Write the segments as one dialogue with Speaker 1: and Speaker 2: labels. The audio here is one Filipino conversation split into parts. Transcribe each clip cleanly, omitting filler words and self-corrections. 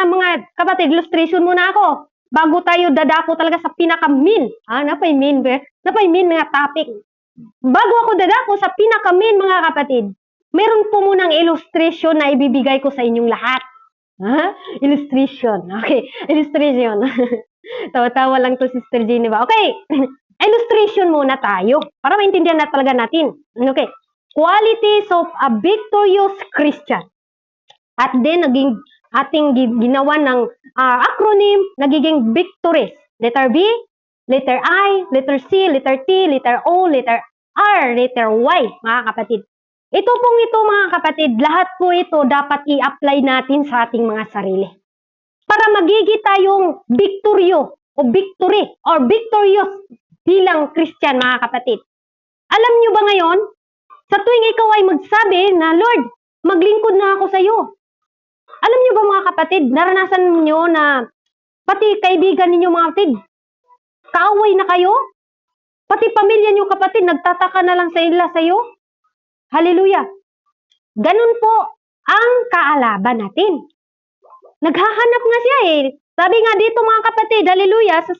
Speaker 1: muna mga kapatid, illustration muna ako. Bago tayo dadako talaga sa pinaka-main. Napay-main nga topic. Bago ako dadako sa pinaka-main mga kapatid, meron po munang illustration na ibibigay ko sa inyong lahat. Illustration. Okay, illustration. Tawa-tawa lang to Sister Jenny ba? Okay, illustration muna tayo para maintindihan na talaga natin. Okay, qualities of a victorious Christian. At then, naging ating ginawa ng acronym, nagiging victories. Letter B, letter I, letter C, letter T, letter O, letter R, letter Y, mga kapatid. Ito mga kapatid, lahat po ito dapat i-apply natin sa ating mga sarili. Para magiging tayong victorious bilang Christian, mga kapatid. Alam nyo ba ngayon, sa tuwing ikaw ay magsabi na, Lord, maglingkod na ako sa iyo. Alam nyo ba mga kapatid, naranasan nyo na pati kaibigan ninyo mga kapatid, kaaway na kayo? Pati pamilya nyo kapatid, nagtataka na lang sa iyo? Hallelujah! Ganun po ang kaalaban natin. Naghahanap nga siya eh. Sabi nga dito mga kapatid, hallelujah, sa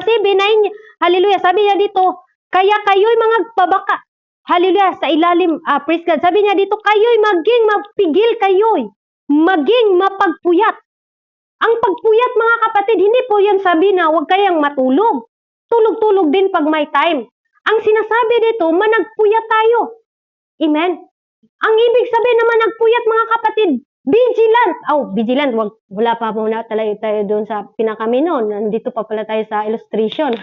Speaker 1: 7:9, hallelujah, sabi niya dito, kaya kayo'y mga pabaka. Hallelujah, sa ilalim, praise God, sabi niya dito, kayo'y maging mapigil kayo'y. Maging mapagpuyat. Ang pagpuyat mga kapatid, hindi po yan sabi na huwag kayang matulog. Tulog-tulog din pag may time. Ang sinasabi dito, managpuyat tayo. Amen? Ang ibig sabihin na managpuyat mga kapatid, vigilant. Vigilant. Wala pa muna tayo doon sa pinakaminon. Nandito pa pala tayo sa illustration.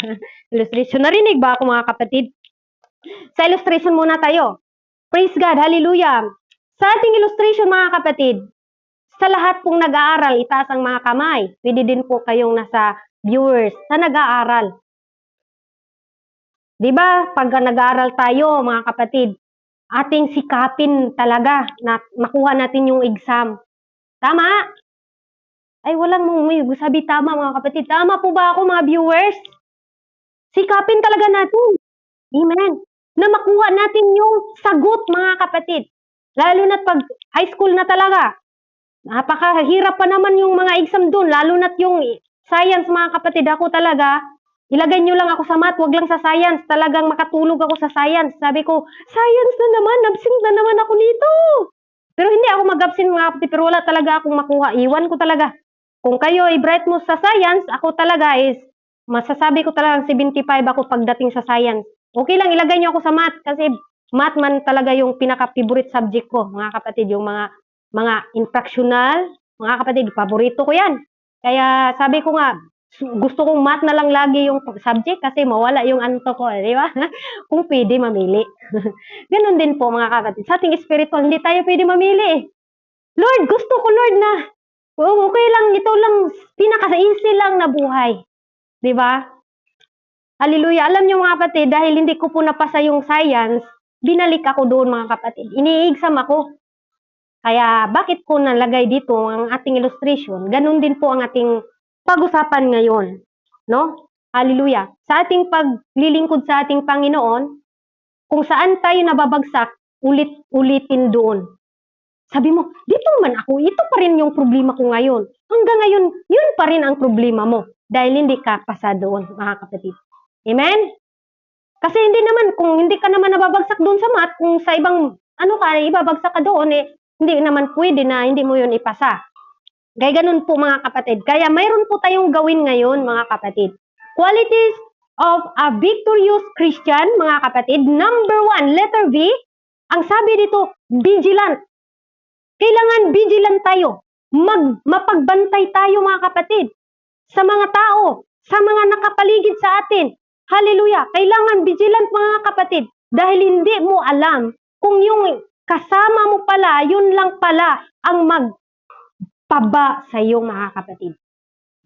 Speaker 1: Illustration. Narinig ba ako mga kapatid? Sa illustration muna tayo. Praise God. Hallelujah. Sa ating illustration mga kapatid, sa lahat pong nag-aaral, itaas ang mga kamay. Pwede din po kayong nasa viewers sa nag-aaral. Diba? Pag nag-aaral tayo, mga kapatid, ating sikapin talaga na makuha natin yung exam. Tama? Ay, walang sabi tama, mga kapatid. Tama po ba ako, mga viewers? Sikapin talaga natin. Amen. Na makuha natin yung sagot, mga kapatid. Lalo na pag high school na talaga. Napakahirap pa naman yung mga exam doon, lalo na't yung science mga kapatid. Ako talaga, ilagay nyo lang ako sa math, wag lang sa science. Talagang makatulog ako sa science. Sabi ko, science na naman, absent na naman ako nito. Pero hindi ako mag-absent mga kapatid, pero wala talaga akong makuha. Iwan ko talaga. Kung kayo ay bright mo sa science, ako talaga is, masasabi ko talagang 75 ako pagdating sa science. Okay lang, ilagay nyo ako sa math, kasi math man talaga yung pinaka-favorite subject ko, mga kapatid, yung mga instructional, mga kapatid, paborito ko yan. Kaya sabi ko nga, gusto kong math na lang lagi yung subject kasi mawala yung anto ko, di ba? Kung pwede mamili. Ganon din po mga kapatid. Sa ating spiritual, hindi tayo pwede mamili. Lord, gusto ko Lord na, okay lang, ito lang, pinaka-easy lang na buhay. Di ba? Hallelujah. Alam niyo mga kapatid, dahil hindi ko po napasa yung science, binalik ako doon mga kapatid. Ini-exam ako. Kaya bakit ko nalagay dito ang ating illustration? Ganun din po ang ating pag-usapan ngayon. No? Hallelujah. Sa ating paglilingkod sa ating Panginoon, kung saan tayo nababagsak, ulit-ulitin doon. Sabi mo, dito man ako, ito pa rin yung problema ko ngayon. Hanggang ngayon, yun pa rin ang problema mo. Dahil hindi ka pasa doon, mga kapatid. Amen? Kasi hindi naman, kung hindi ka naman nababagsak doon sa math, kung sa ibang, ibabagsak ka doon, hindi naman pwede na hindi mo yun ipasa. Kaya ganun po mga kapatid. Kaya mayroon po tayong gawin ngayon mga kapatid. Qualities of a victorious Christian mga kapatid. Number 1, letter V. Ang sabi dito, vigilant. Kailangan vigilant tayo. Mapagbantay tayo mga kapatid. Sa mga tao, sa mga nakapaligid sa atin. Hallelujah. Kailangan vigilant mga kapatid. Dahil hindi mo alam kung yung kasama mo pala, yun lang pala ang magpaba sa iyo mga kapatid.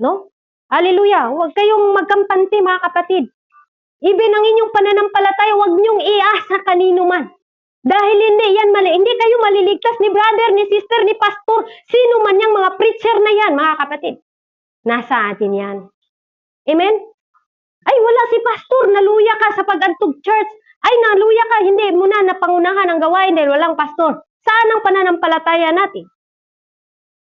Speaker 1: No? Hallelujah. Huwag kayong magkampante mga kapatid. Even ang inyong pananampalataya, huwag niyong iasa kanino man. Dahil hindi yan hindi kayo maliligtas ni brother, ni sister, ni pastor, sino man yung mga preacher na yan mga kapatid. Nasa atin yan. Amen? Ay, wala si pastor, naluya ka sa pag-antog church. Ay, naluya ka, hindi mo na napangunahan ang gawain dahil walang pastor. Saan ang pananampalataya natin?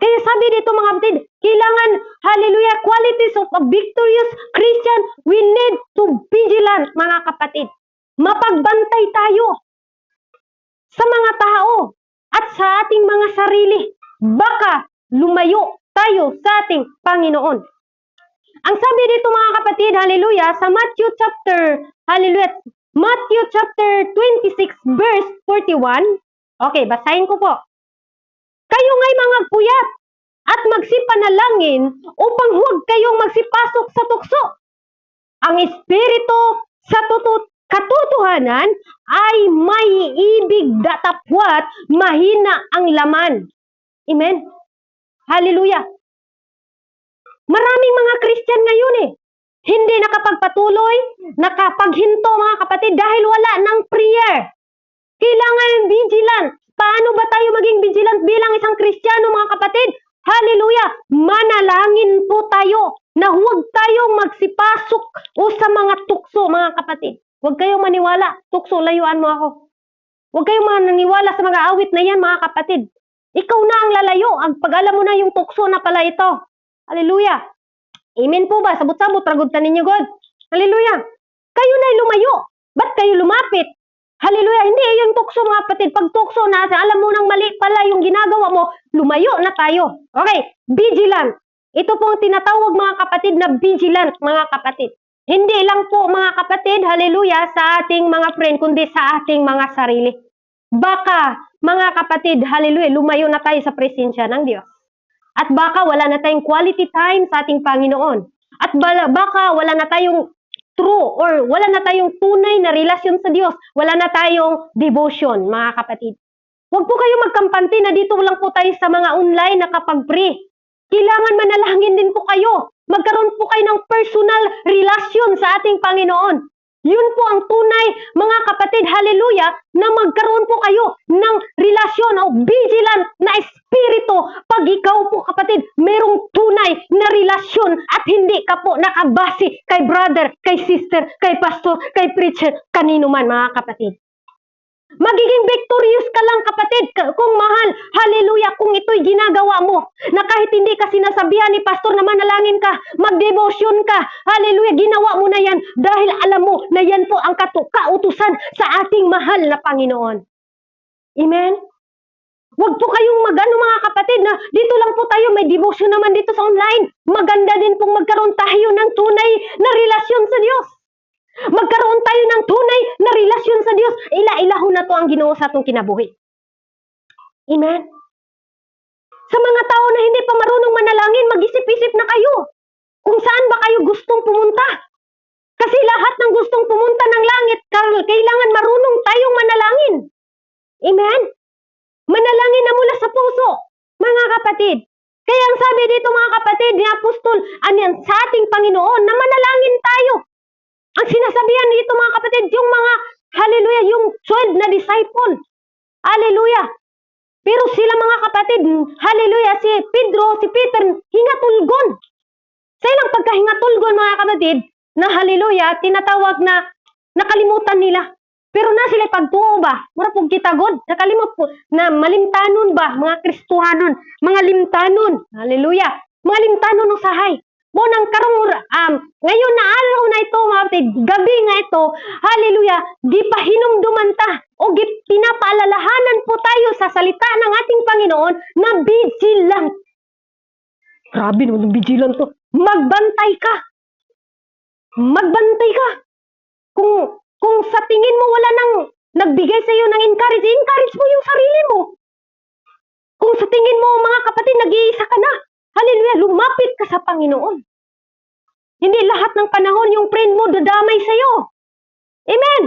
Speaker 1: Kaya sabi dito mga kapatid, kailangan, hallelujah, qualities of a victorious Christian, we need to vigilant, mga kapatid. Mapagbantay tayo sa mga tao at sa ating mga sarili. Baka lumayo tayo sa ating Panginoon. Ang sabi dito mga kapatid, hallelujah, sa Matthew chapter 26 verse 41. Okay, basahin ko po. Kayo nga'y mga puyat at magsipanalangin upang huwag kayong magsipasok sa tukso. Ang espiritu sa katotohanan ay may ibig datapwat, mahina ang laman. Amen? Hallelujah! Maraming mga Christian ngayon hindi nakapagpatuloy, nakapaghinto mga kapatid dahil wala ng prayer. Kailangan vigilant. Paano ba tayo maging vigilant bilang isang Kristiyano mga kapatid? Hallelujah! Manalangin po tayo na huwag tayong magsipasok o sa mga tukso mga kapatid. Huwag kayong maniwala. Tukso, layuan mo ako. Huwag kayong mananiwala sa mga awit na yan mga kapatid. Ikaw na ang lalayo. Pag alam mo na yung tukso na pala ito. Hallelujah! Amen po ba? Sabot-sabot, ragod ninyo God. Hallelujah! Kayo na'y lumayo. Ba't kayo lumapit? Hallelujah! Hindi yung tukso mga kapatid. Pag tukso na, alam mo nang mali pala yung ginagawa mo, lumayo na tayo. Okay, vigilant. Ito pong tinatawag mga kapatid na vigilant mga kapatid. Hindi lang po mga kapatid, hallelujah, sa ating mga friend, kundi sa ating mga sarili. Baka mga kapatid, hallelujah, lumayo na tayo sa presensya ng Diyos. At baka wala na tayong quality time sa ating Panginoon. At baka wala na tayong true or wala na tayong tunay na relasyon sa Diyos. Wala na tayong devotion, mga kapatid. Huwag po kayong magkampante na dito lang po tayo sa mga online na kapag-pray. Kailangan manalangin din po kayo. Magkaroon po kayo ng personal relasyon sa ating Panginoon. Yun po ang tunay, mga kapatid, hallelujah, na magkaroon po kayo ng relasyon o vigilant na espiritu. Pag ikaw po, kapatid, merong tunay na relasyon at hindi ka po nakabase kay brother, kay sister, kay pastor, kay preacher, kanino man, mga kapatid. Magiging victorious ka lang kapatid kung mahal, hallelujah, kung ito'y ginagawa mo, na kahit hindi ka sinasabihan ni pastor na manalangin ka, mag-devotion ka, hallelujah, ginawa mo na yan dahil alam mo na yan po ang kautusan sa ating mahal na Panginoon. Amen? Huwag po kayong mga kapatid na dito lang po tayo, may devotion naman dito sa online. Maganda din pong magkaroon tayo ng tunay na relasyon sa Diyos. Magkaroon tayo ng tunay na relasyon sa Diyos. Ila-ilaho na to ang Ginoo sa atong kinabuhi. Amen? Sa mga tao na hindi pa marunong manalangin, mag-isip-isip na kayo kung saan ba kayo gustong pumunta. Kasi lahat ng gustong pumunta ng langit, kailangan marunong tayong manalangin. Amen? Manalangin na mula sa puso, mga kapatid. Kaya ang sabi dito mga kapatid ni Apostol, sa ating Panginoon, na manalangin tayo. Ang sinasabihan dito mga kapatid, yung mga, hallelujah, yung 12 na disciple. Hallelujah. Pero sila mga kapatid, hallelujah, si Pedro, si Peter, hingatulgon. Sa ilang pagkahingatulgon mga kapatid, na hallelujah, tinatawag na nakalimutan nila. Pero na sila pagtuo ba? Mura pong kitagod. Nakalimot po na malimtanon ba? Mga Kristuhanon. Mga limtanon. Hallelujah. Mga limtanon usahay. Munang karong ngayon na araw na ito, mga kapatid, gabi nga ito, hallelujah, gipahinumduman ta o pinapaalalahanan po tayo sa salita ng ating Panginoon na vigilant. Grabe naman, vigilant to. Magbantay ka. Magbantay ka. Kung sa tingin mo wala nang nagbigay sa iyo ng encourage mo yung sarili mo. Kung sa tingin mo, mga kapatid, nag-iisa ka na, hallelujah, lumapit ka sa Panginoon. Hindi lahat ng panahon yung friend mo dadamay sa iyo. Amen.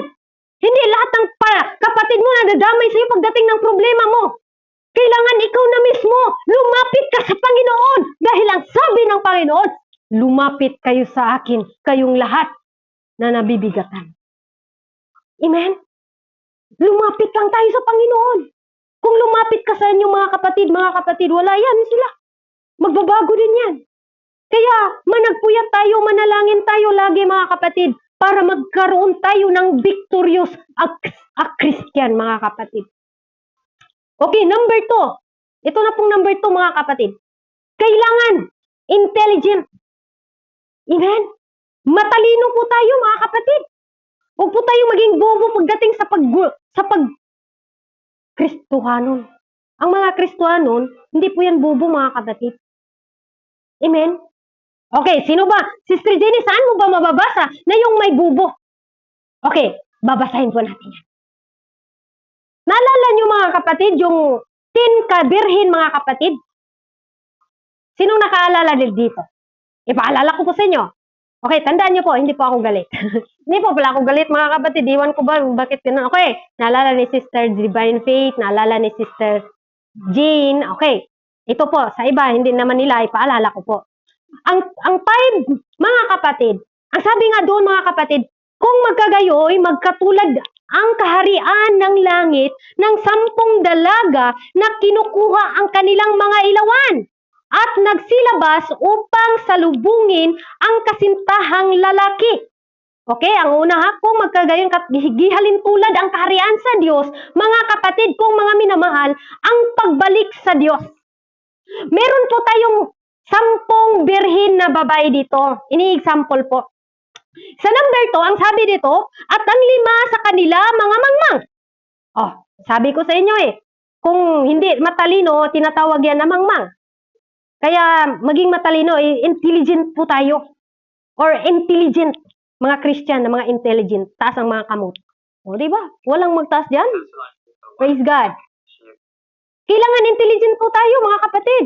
Speaker 1: Hindi lahat ng kapatid mo na dadamay sa iyo pagdating ng problema mo. Kailangan ikaw na mismo, lumapit ka sa Panginoon. Dahil ang sabi ng Panginoon, lumapit kayo sa akin, kayong lahat na nabibigatan. Amen? Lumapit lang tayo sa Panginoon. Kung lumapit ka sa inyo mga kapatid, wala yan sila. Magbabago din yan. Kaya managpuyat tayo, manalangin tayo lagi mga kapatid para magkaroon tayo ng victorious Christian mga kapatid. Okay, number 2. Ito na pong number 2 mga kapatid. Kailangan intelligent. Amen? Matalino po tayo, mga kapatid. Huwag po tayo maging bobo pagdating sa Kristohanon. Ang mga Kristohanon, hindi po yan bobo, mga kapatid. Amen? Okay, sino ba? Sister Jenny, saan mo ba mababasa na yung may bubo? Okay, babasahin po natin yan. Naalala nyo, mga kapatid, yung 10 kabirhin, mga kapatid? Sinong nakaalala dito? Ipaalala ko po sa inyo. Okay, tandaan nyo po, hindi po ako galit. Hindi po pala ako galit, mga kapatid. Iwan ko ba bakit ganun? Okay, naalala ni Sister Divine Faith, naalala ni Sister Jean. Okay, ito po, sa iba, hindi naman nila, ipaalala ko po. Ang 5, mga kapatid, ang sabi nga doon, mga kapatid, kung magkagayoy, magkatulad ang kaharian ng langit ng 10 dalaga na kinukuha ang kanilang mga ilawan at nagsilabas upang salubungin ang kasintahang lalaki. Okay, ang una ha, kung magkagayon, gihalin tulad ang kaharian sa Diyos, mga kapatid, kung mga minamahal, ang pagbalik sa Diyos. Meron po tayong 10 birhin na babae dito. Ini-example po. Sa number 2, ang sabi dito, at ang 5 sa kanila, mga mangmang. Oh, sabi ko sa inyo kung hindi matalino, tinatawag yan na mangmang. Kaya maging matalino, intelligent po tayo. Or intelligent. Mga Christian na mga intelligent. Taas ang mga kamot. O, diba? Walang magtaas dyan. Praise God. Kailangan intelligent po tayo, mga kapatid.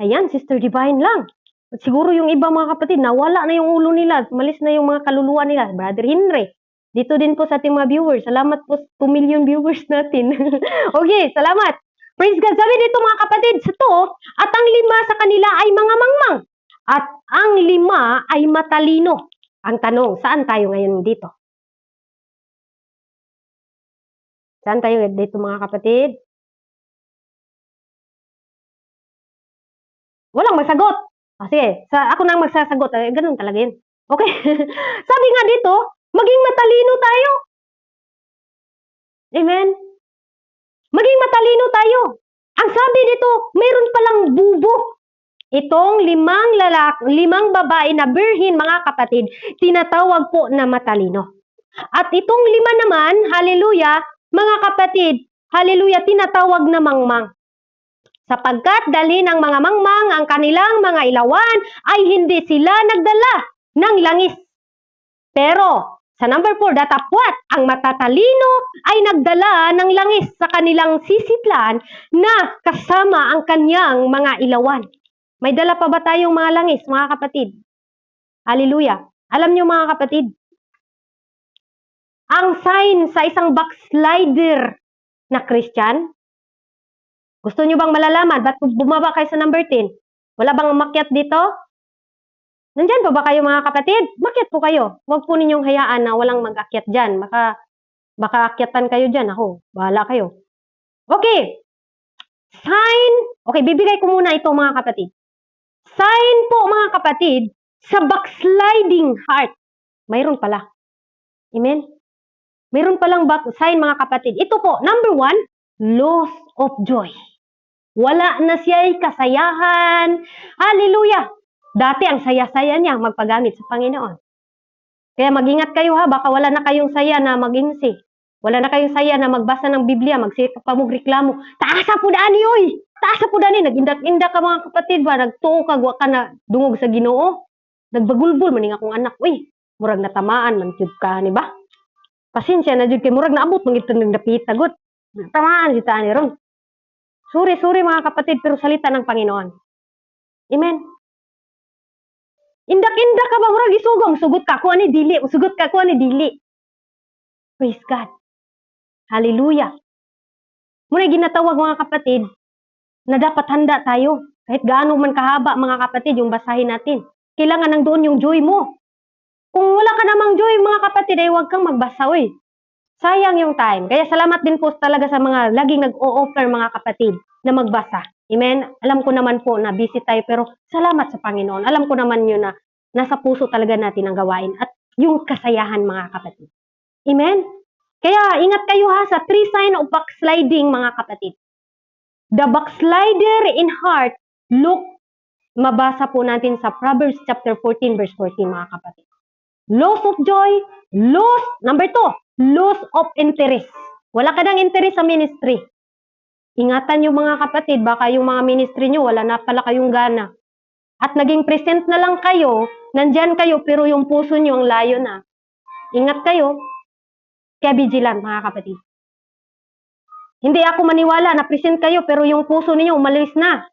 Speaker 1: Ayan, Sister Divine lang. At siguro yung iba, mga kapatid, nawala na yung ulo nila. Malis na yung mga kaluluwa nila. Brother Henry. Dito din po sa ating mga viewers. Salamat po 2 million viewers natin. Okay, salamat. Praise God. Sabi dito, mga kapatid, sa to, at ang 5 sa kanila ay mga mangmang. At ang 5 ay matalino. Ang tanong, saan tayo ngayon dito? Saan tayo dito, mga kapatid? Walang magsagot. Sige, ako nang magsasagot. Ganun talaga yun. Okay? Sabi nga dito, maging matalino tayo. Amen? Maging matalino tayo. Ang sabi dito, mayroon palang bubo. Itong 5 babae na birhin, mga kapatid, tinatawag po na matalino. At itong 5 naman, haleluya, mga kapatid, haleluya, tinatawag na mangmang. Sapagkat dali ng mga mangmang ang kanilang mga ilawan, ay hindi sila nagdala ng langis. Pero, sa number 4, datapwat, ang matatalino ay nagdala ng langis sa kanilang sisitlan na kasama ang kanyang mga ilawan. May dala pa ba tayong mga langis, mga kapatid? Hallelujah. Alam nyo, mga kapatid, ang sign sa isang backslider na Christian, gusto nyo bang malalaman? Ba't bumaba kayo sa number 10? Wala bang umakyat dito? Nandyan pa ba kayo, mga kapatid? Makyat po kayo. Huwag po ninyong hayaan na walang mag-akyat dyan. Baka akyatan kayo dyan. Ako, bahala kayo. Okay. Sign. Okay, bibigay ko muna ito, mga kapatid. Sign po, mga kapatid, sa backsliding heart. Mayroon pala. Amen? Mayroon palang sign, mga kapatid. Ito po, number 1, loss of joy. Wala na siya'y kasayahan. Hallelujah! Dati ang saya-saya niya magpagamit sa Panginoon. Kaya mag-ingat kayo ha, baka wala na kayong saya na mag-imsi. Wala na kayong saya na magbasa ng Biblia, magsita pa mo reklamo. Taasa po dani, oy! Taasa po dani, nag-indak-indak ka, mga kapatid ba? Nagtuo ka, wa ka na dungog sa Ginoo. Nagbagulbul, maning akong anak, uy, murag natamaan, man jud ka, ni ba? Pasensya na jud kay murag naabot, mangitong nagdapitagot. Natamaan si Tani ron. Sorry, mga kapatid, pero salita ng Panginoon. Amen. Indak-indak ka ba, murag isugong, sugot ka, kuha ni dili, sugot ka, kuha ni dili. Praise God. Hallelujah. Muna ginatawag, mga kapatid, na dapat handa tayo. Kahit gaano man kahaba, mga kapatid, yung basahin natin. Kailangan nandoon yung joy mo. Kung wala ka namang joy, mga kapatid, ay huwag kang magbasa, oy. Sayang yung time. Kaya salamat din po talaga sa mga laging nag-o-offer, mga kapatid, na magbasa. Amen? Alam ko naman po na busy tayo, pero salamat sa Panginoon. Alam ko naman yun na nasa puso talaga natin ang gawain at yung kasayahan, mga kapatid. Amen? Kaya ingat kayo ha sa 3 sign of backsliding, mga kapatid. The backslider in heart look mabasa po natin sa Proverbs chapter 14 verse 14 mga kapatid. Loss of joy, number 2, loss of interest. Wala ka ng interest sa ministry. Ingatan nyo mga kapatid, baka yung mga ministry nyo, wala na pala kayong gana. At naging present na lang kayo, nandyan kayo, pero yung puso nyo ang layo na. Ingat kayo, kaya vigilant mga kapatid. Hindi ako maniwala na present kayo, pero yung puso ninyo umalis na.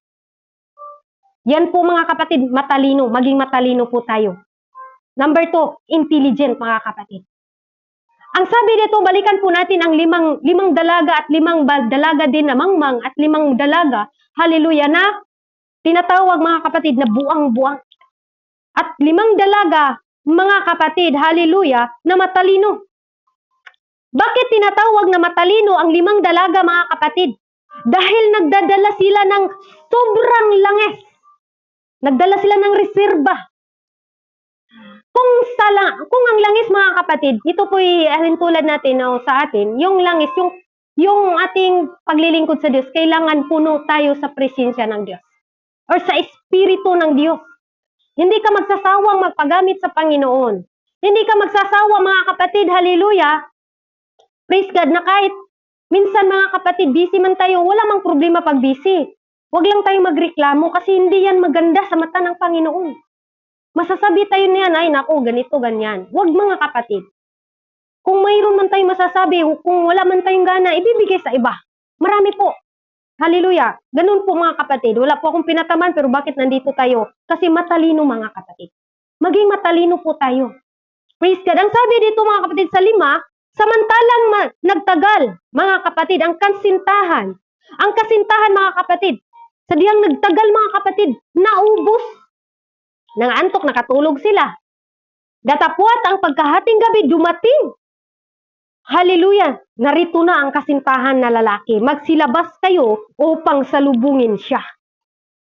Speaker 1: Yan po mga kapatid, matalino, maging matalino po tayo. Number 2, intelligent mga kapatid. Ang sabi dito, balikan po natin ang limang dalaga at 5 dalaga din na mangmang at 5 dalaga, hallelujah, na tinatawag mga kapatid na buang-buang. At 5 dalaga, mga kapatid, hallelujah, na matalino. Bakit tinatawag na matalino ang 5 dalaga mga kapatid? Dahil nagdadala sila ng sobrang langis. Nagdala sila ng reserba. Kung ang langis mga kapatid, ito po'y tulad natin sa atin, yung langis, yung ating paglilingkod sa Diyos, kailangan puno tayo sa presensya ng Diyos or sa Espiritu ng Diyos. Hindi ka magsasawang magpagamit sa Panginoon. Hindi ka magsasawa mga kapatid, hallelujah, praise God, na kahit minsan mga kapatid, busy man tayo, wala mang problema pag busy. Huwag lang tayo magreklamo kasi hindi yan maganda sa mata ng Panginoon. Masasabi tayo niyan, ay naku, ganito, ganyan. Huwag mga kapatid. Kung mayroon man tayong masasabi, kung wala man tayong gana, ibibigay sa iba. Marami po. Hallelujah. Ganun po mga kapatid. Wala po akong pinataman, pero bakit nandito tayo? Kasi matalino mga kapatid. Maging matalino po tayo. Praise God. Ang sabi dito mga kapatid sa 5, samantalang nagtagal, mga kapatid, ang kasintahan. Ang kasintahan mga kapatid, sa diyang nagtagal mga kapatid, naubos. Nang antok, nakatulog sila. Datapwat ang pagkahating gabi, dumating. Hallelujah! Narito na ang kasintahan na lalaki. Magsilabas kayo upang salubungin siya.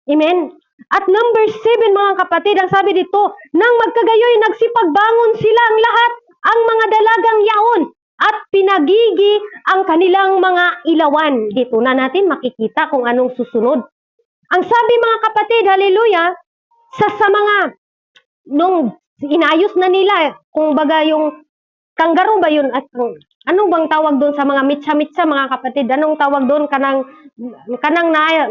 Speaker 1: Amen? At number 7, mga kapatid, ang sabi dito, nang magkagayoy, nagsipagbangon sila ang lahat, ang mga dalagang yaon, at pinagigi ang kanilang mga ilawan. Dito na natin makikita kung anong susunod. Ang sabi mga kapatid, hallelujah, sa mga, nung inayos na nila, kung baga yung kanggaro ba yun, at anong bang tawag doon sa mga mitsa-mitsa mga kapatid, anong tawag doon, kanang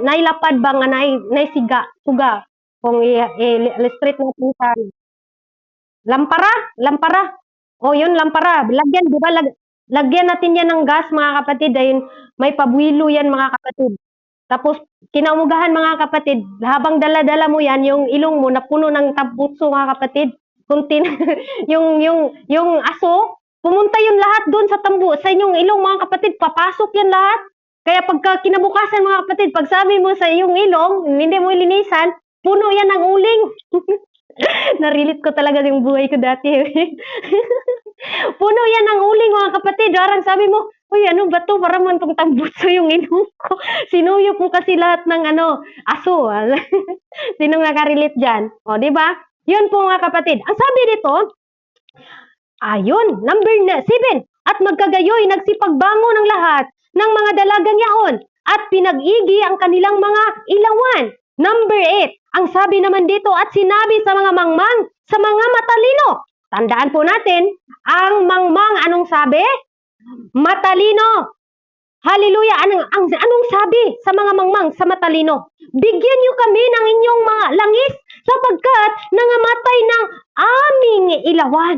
Speaker 1: nailapad ba nga naisiga, suga, kung illustrate natin sa lampara, o yun, lampara, lagyan, di ba, lagyan natin yan ng gas mga kapatid, dahil may pabuilo yan mga kapatid. Tapos, kinaumugahan mga kapatid, habang dala-dala mo yan, yung ilong mo napuno ng tambutso mga kapatid. Yung aso, pumunta yun lahat doon sa sa inyong ilong mga kapatid, papasok yan lahat. Kaya pagka kinabukasan mga kapatid, pag sabi mo sa iyong ilong, hindi mo ilinisan, puno yan ng uling. Narilit ko talaga yung buhay ko dati. Puno yan ng uling mga kapatid. Darang sabi mo, uy, ano ba to? Para man tong tambutso yung ilong ko. Sinuyo po kasi lahat ng aso. Sinong nakarelate dyan? O, di ba? Yun po mga kapatid. Ang sabi dito, ayun, number 7. At magkagayoy, nagsipagbangon ng lahat ng mga dalagang yaon at pinag-igi ang kanilang mga ilawan. Number 8. Ang sabi naman dito, at sinabi sa mga mangmang, sa mga matalino. Tandaan po natin, ang mangmang, anong sabi? Matalino. Hallelujah. Anong sabi sa mga mangmang, sa matalino? Bigyan niyo kami ng inyong mga langis sapagkat nangamatay ng aming ilawan.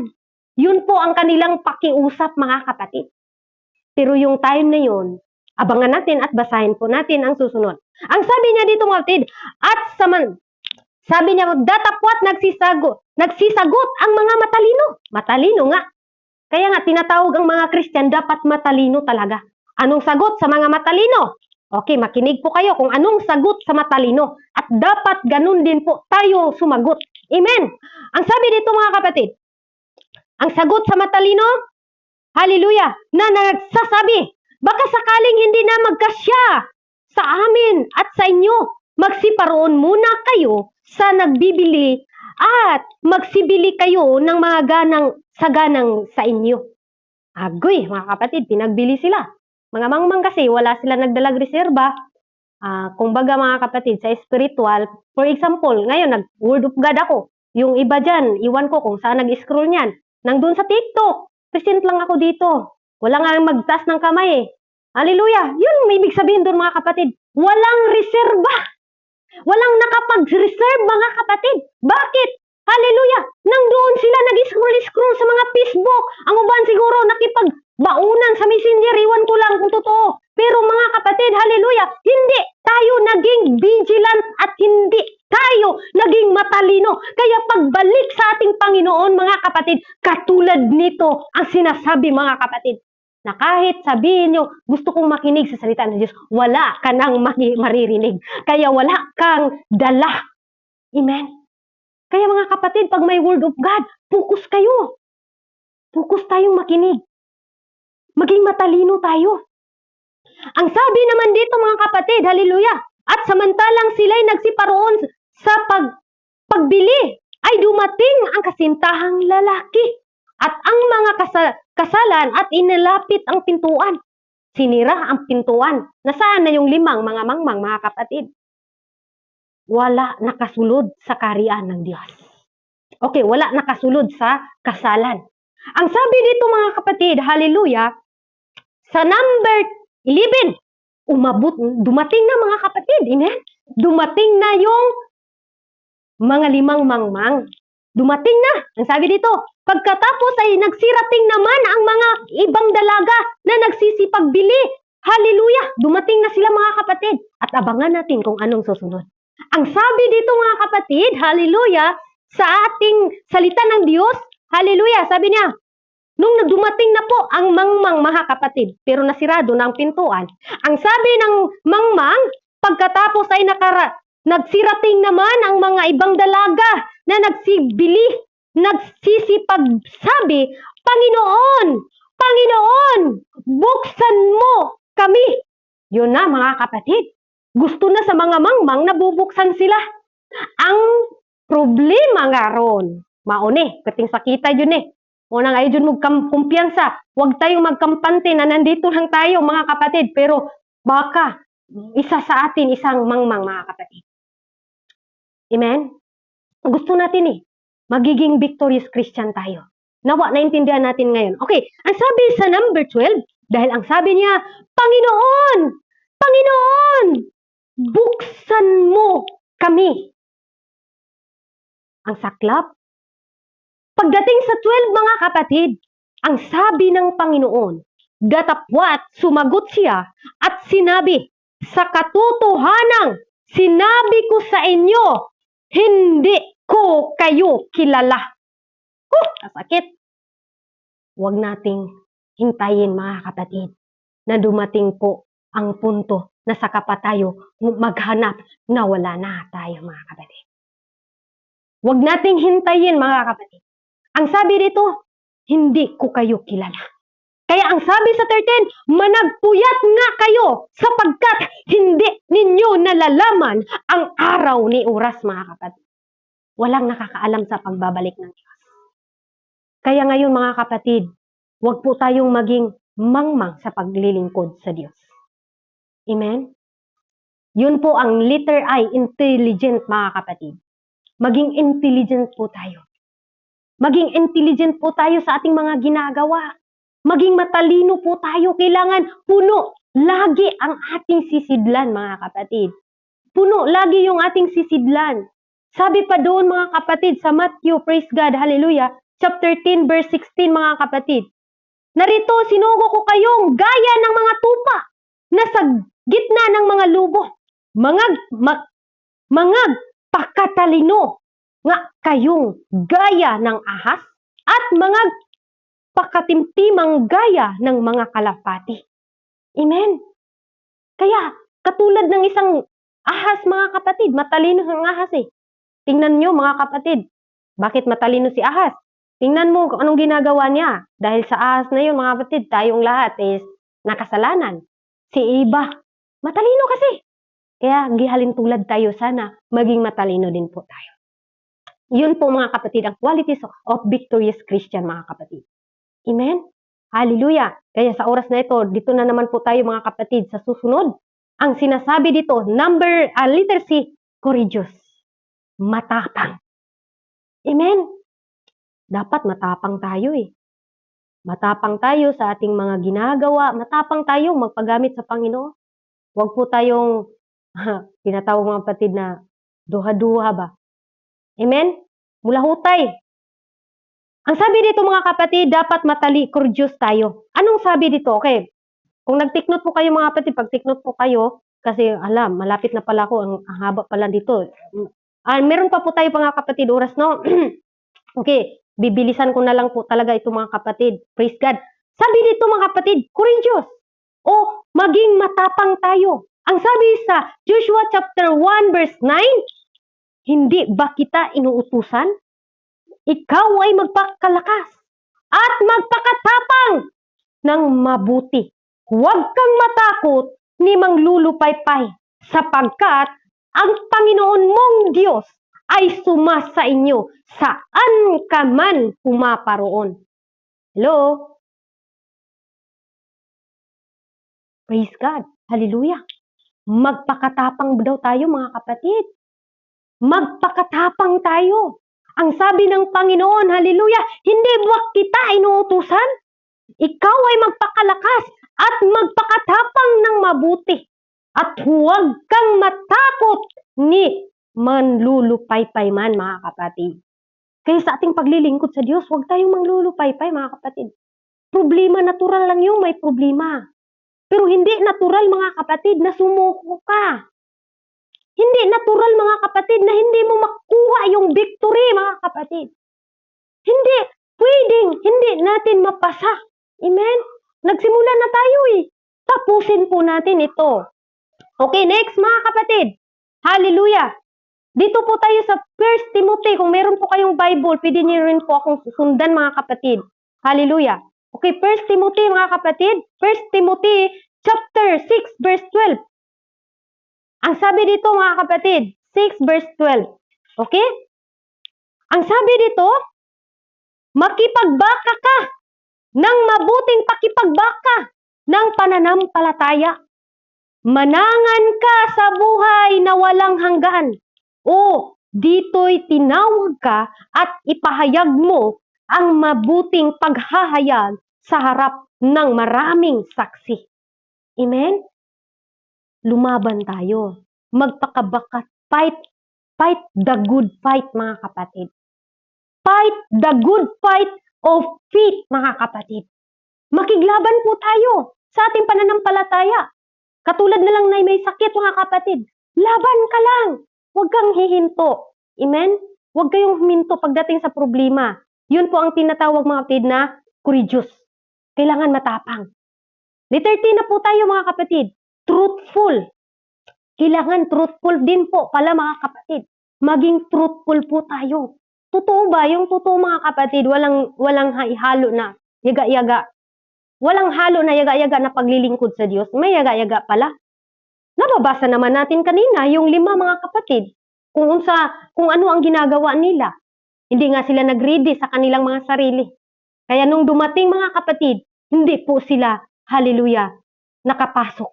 Speaker 1: Yun po ang kanilang pakiusap mga kapatid. Pero yung time na yun, abangan natin at basahin po natin ang susunod. Ang sabi niya dito mga kapatid, at sabi niya, datapwat nagsisagot ang mga matalino. Matalino nga. Kaya nga, tinatawag ang mga Christian, dapat matalino talaga. Anong sagot sa mga matalino? Okay, makinig po kayo kung anong sagot sa matalino. At dapat ganun din po tayo sumagot. Amen. Ang sabi dito mga kapatid, ang sagot sa matalino, hallelujah, na nagsasabi, baka sakaling hindi na magkasya sa amin at sa inyo, magsiparoon muna kayo sa nagbibili at magsibili kayo ng mga ganang sa inyo. Agoy, mga kapatid, pinagbili sila. Mga mangmang kasi, wala sila nagdalag reserba. Kumbaga mga kapatid, sa spiritual, for example, ngayon, nag-Word of God ako. Yung iba dyan, iwan ko kung saan nag-scroll niyan. Nandun sa TikTok, present lang ako dito. Wala nga magtaas ng kamay eh. Hallelujah! Yun, may ibig sabihin doon mga kapatid. Walang reserba. Walang nakapag-reserve mga kapatid. Bakit? Hallelujah! Nang doon sila nag-scroll-scroll sa mga Facebook. Ang uban siguro nakipagbaunan sa messenger. Iwan ko lang kung totoo. Pero mga kapatid, hallelujah, hindi tayo naging vigilant at hindi tayo naging matalino. Kaya pagbalik sa ating Panginoon, mga kapatid, katulad nito ang sinasabi mga kapatid, na kahit sabihin nyo, gusto kong makinig sa salita ng Diyos, wala ka nang maririnig. Kaya wala kang dala. Amen? Kaya mga kapatid, pag may Word of God, focus kayo. Focus tayong makinig. Maging matalino tayo. Ang sabi naman dito mga kapatid, hallelujah, at samantalang sila'y nagsiparoon sa pagbili, ay dumating ang kasintahang lalaki at ang mga kasalan at inilapit ang pintuan. Sinira ang pintuan. Nasaan na yung 5 mga mangmang mga kapatid? Wala nakasulod sa kaharian ng Diyos. Okay, wala nakasulod sa kasalan. Ang sabi dito mga kapatid, hallelujah, sa number 11, dumating na mga kapatid, amen? Dumating na yung mga 5 mangmang. Dumating na. Ang sabi dito, pagkatapos ay nagsirating naman ang mga ibang dalaga na nagsisipagbili. Hallelujah! Dumating na sila mga kapatid. At abangan natin kung anong susunod. Ang sabi dito mga kapatid, hallelujah, sa ating salita ng Diyos, hallelujah, sabi niya, nung dumating na po ang mangmang mga kapatid, pero nasirado na ang pintuan, ang sabi ng mangmang, pagkatapos ay nagsirating naman ang mga ibang dalaga na nagsisipagsabi, Panginoon, Panginoon, buksan mo kami. Yun na mga kapatid. Gusto na sa mga mangmang na bubuksan sila. Ang problema nga ron, mauni, kating sakita yun eh. Una nga yun kumpiyansa. Huwag tayong magkampante na nandito lang tayo mga kapatid. Pero baka isa sa atin isang mangmang mga kapatid. Amen? Gusto natin eh. Magiging victorious Christian tayo. Nawa, naintindihan natin ngayon. Okay, ang sabi sa number 12, dahil ang sabi niya, Panginoon! Panginoon! Buksan mo kami. Ang saklap. Pagdating sa 12 mga kapatid, ang sabi ng Panginoon, datapwat sumagot siya at sinabi, sa katotohanang sinabi ko sa inyo, hindi ko kayo kilala. Sakit. Huwag nating hintayin mga kapatid na dumating po ang punto na saka pa tayo maghanap na wala na tayo mga kapatid. Huwag nating hintayin mga kapatid. Ang sabi dito, hindi ko kayo kilala. Kaya ang sabi sa 13, managpuyat nga kayo sapagkat hindi ninyo nalalaman ang araw ni oras mga kapatid. Walang nakakaalam sa pagbabalik ng Diyos. Kaya ngayon mga kapatid, huwag po tayong maging mangmang sa paglilingkod sa Diyos. Amen? Yun po ang letter I, intelligent mga kapatid. Maging intelligent po tayo. Maging intelligent po tayo sa ating mga ginagawa. Maging matalino po tayo. Kailangan puno lagi ang ating sisidlan mga kapatid. Puno lagi yung ating sisidlan. Sabi pa doon mga kapatid sa Matthew, praise God, hallelujah, chapter 10 verse 16 mga kapatid. Narito sinugo ko kayong gaya ng mga tupa na sa gitna ng mga lubo. Mga pakatalino nga kayong gaya ng ahas at mga pakatimtimang gaya ng mga kalapati. Amen. Kaya katulad ng isang ahas mga kapatid, matalino ang ahas eh. Tingnan nyo mga kapatid, bakit matalino si ahas? Tingnan mo kung anong ginagawa niya. Dahil sa ahas na yun mga kapatid, tayong lahat is nakasalanan. Si Eva, matalino kasi. Kaya gihalin tulad tayo, sana maging matalino din po tayo. Yun po mga kapatid, ang qualities of victorious Christian mga kapatid. Amen? Hallelujah! Kaya sa oras na ito, dito na naman po tayo mga kapatid sa susunod. Ang sinasabi dito, letter C, courageous. Matapang. Amen? Dapat matapang tayo eh. Matapang tayo sa ating mga ginagawa. Matapang tayo magpagamit sa Panginoon. Huwag po tayong tinatawag mga kapatid na duha-duha ba. Amen? Mula hutay. Ang sabi dito mga kapatid, dapat courageous tayo. Anong sabi dito? Okay. Kung nag-take note po kayo mga kapatid, pag take note po kayo, kasi alam, malapit na pala ako, ang haba pala dito. Meron pa po tayo mga kapatid, oras no? Okay, bibilisan ko na lang po talaga ito mga kapatid. Praise God. Sabi dito mga kapatid, courageous. O maging matapang tayo. Ang sabi sa Joshua chapter 1 verse 9, hindi ba kita inuutusan? Ikaw ay magpakalakas at magpakatapang ng mabuti. Huwag kang matakot ni manglulupaypay sapagkat ang Panginoon mong Diyos ay sumasa inyo saan ka man pumaparoon. Hello? Praise God. Hallelujah. Magpakatapang daw tayo mga kapatid. Magpakatapang tayo. Ang sabi ng Panginoon, hallelujah, hindi ba kita inuutusan? Ikaw ay magpakalakas at magpakatapang ng mabuti. At huwag kang matakot ni manlulupaypay man mga kapatid. Kaya sa ating paglilingkod sa Diyos, huwag tayong manlulupaypay mga kapatid. Problema, natural lang yung may problema. Pero hindi natural mga kapatid na sumuko ka. Hindi natural mga kapatid na hindi mo makuha yung victory mga kapatid. Hindi pwedeng hindi natin mapasa. Amen? Nagsimula na tayo eh. Tapusin po natin ito. Okay, next mga kapatid. Hallelujah. Dito po tayo sa 1 Timothy. Kung meron po kayong Bible, pwede niyo rin po akong susundan mga kapatid. Hallelujah. Okay, 1 Timothy mga kapatid. 1 Timothy chapter 6 verse 12. Ang sabi dito mga kapatid, 6 verse 12. Okay? Ang sabi dito, makipagbaka ka ng mabuting pakipagbaka ng pananampalataya. Manangan ka sa buhay na walang hanggan. O, dito'y tinawag ka at ipahayag mo ang mabuting paghahayag sa harap ng maraming saksi. Amen? Lumaban tayo. Magpakabaka. Fight the good fight, mga kapatid. Fight the good fight of faith, mga kapatid. Makiglaban po tayo sa ating pananampalataya. Katulad na lang na may sakit, mga kapatid. Laban ka lang. Huwag kang hihinto. Amen? Huwag kayong huminto pagdating sa problema. Yun po ang tinatawag mga kapatid na courageous. Kailangan matapang. Letter T na po tayo mga kapatid. Truthful. Kailangan truthful din po pala mga kapatid. Maging truthful po tayo. Totoo ba? Yung totoo mga kapatid, walang halo na yaga-yaga. Walang halo na yaga-yaga na paglilingkod sa Diyos. May yaga-yaga pala. Nababasa naman natin kanina yung 5 mga kapatid. Kung ano ang ginagawa nila. Hindi nga sila nag-ready sa kanilang mga sarili. Kaya nung dumating mga kapatid, hindi po sila, hallelujah, nakapasok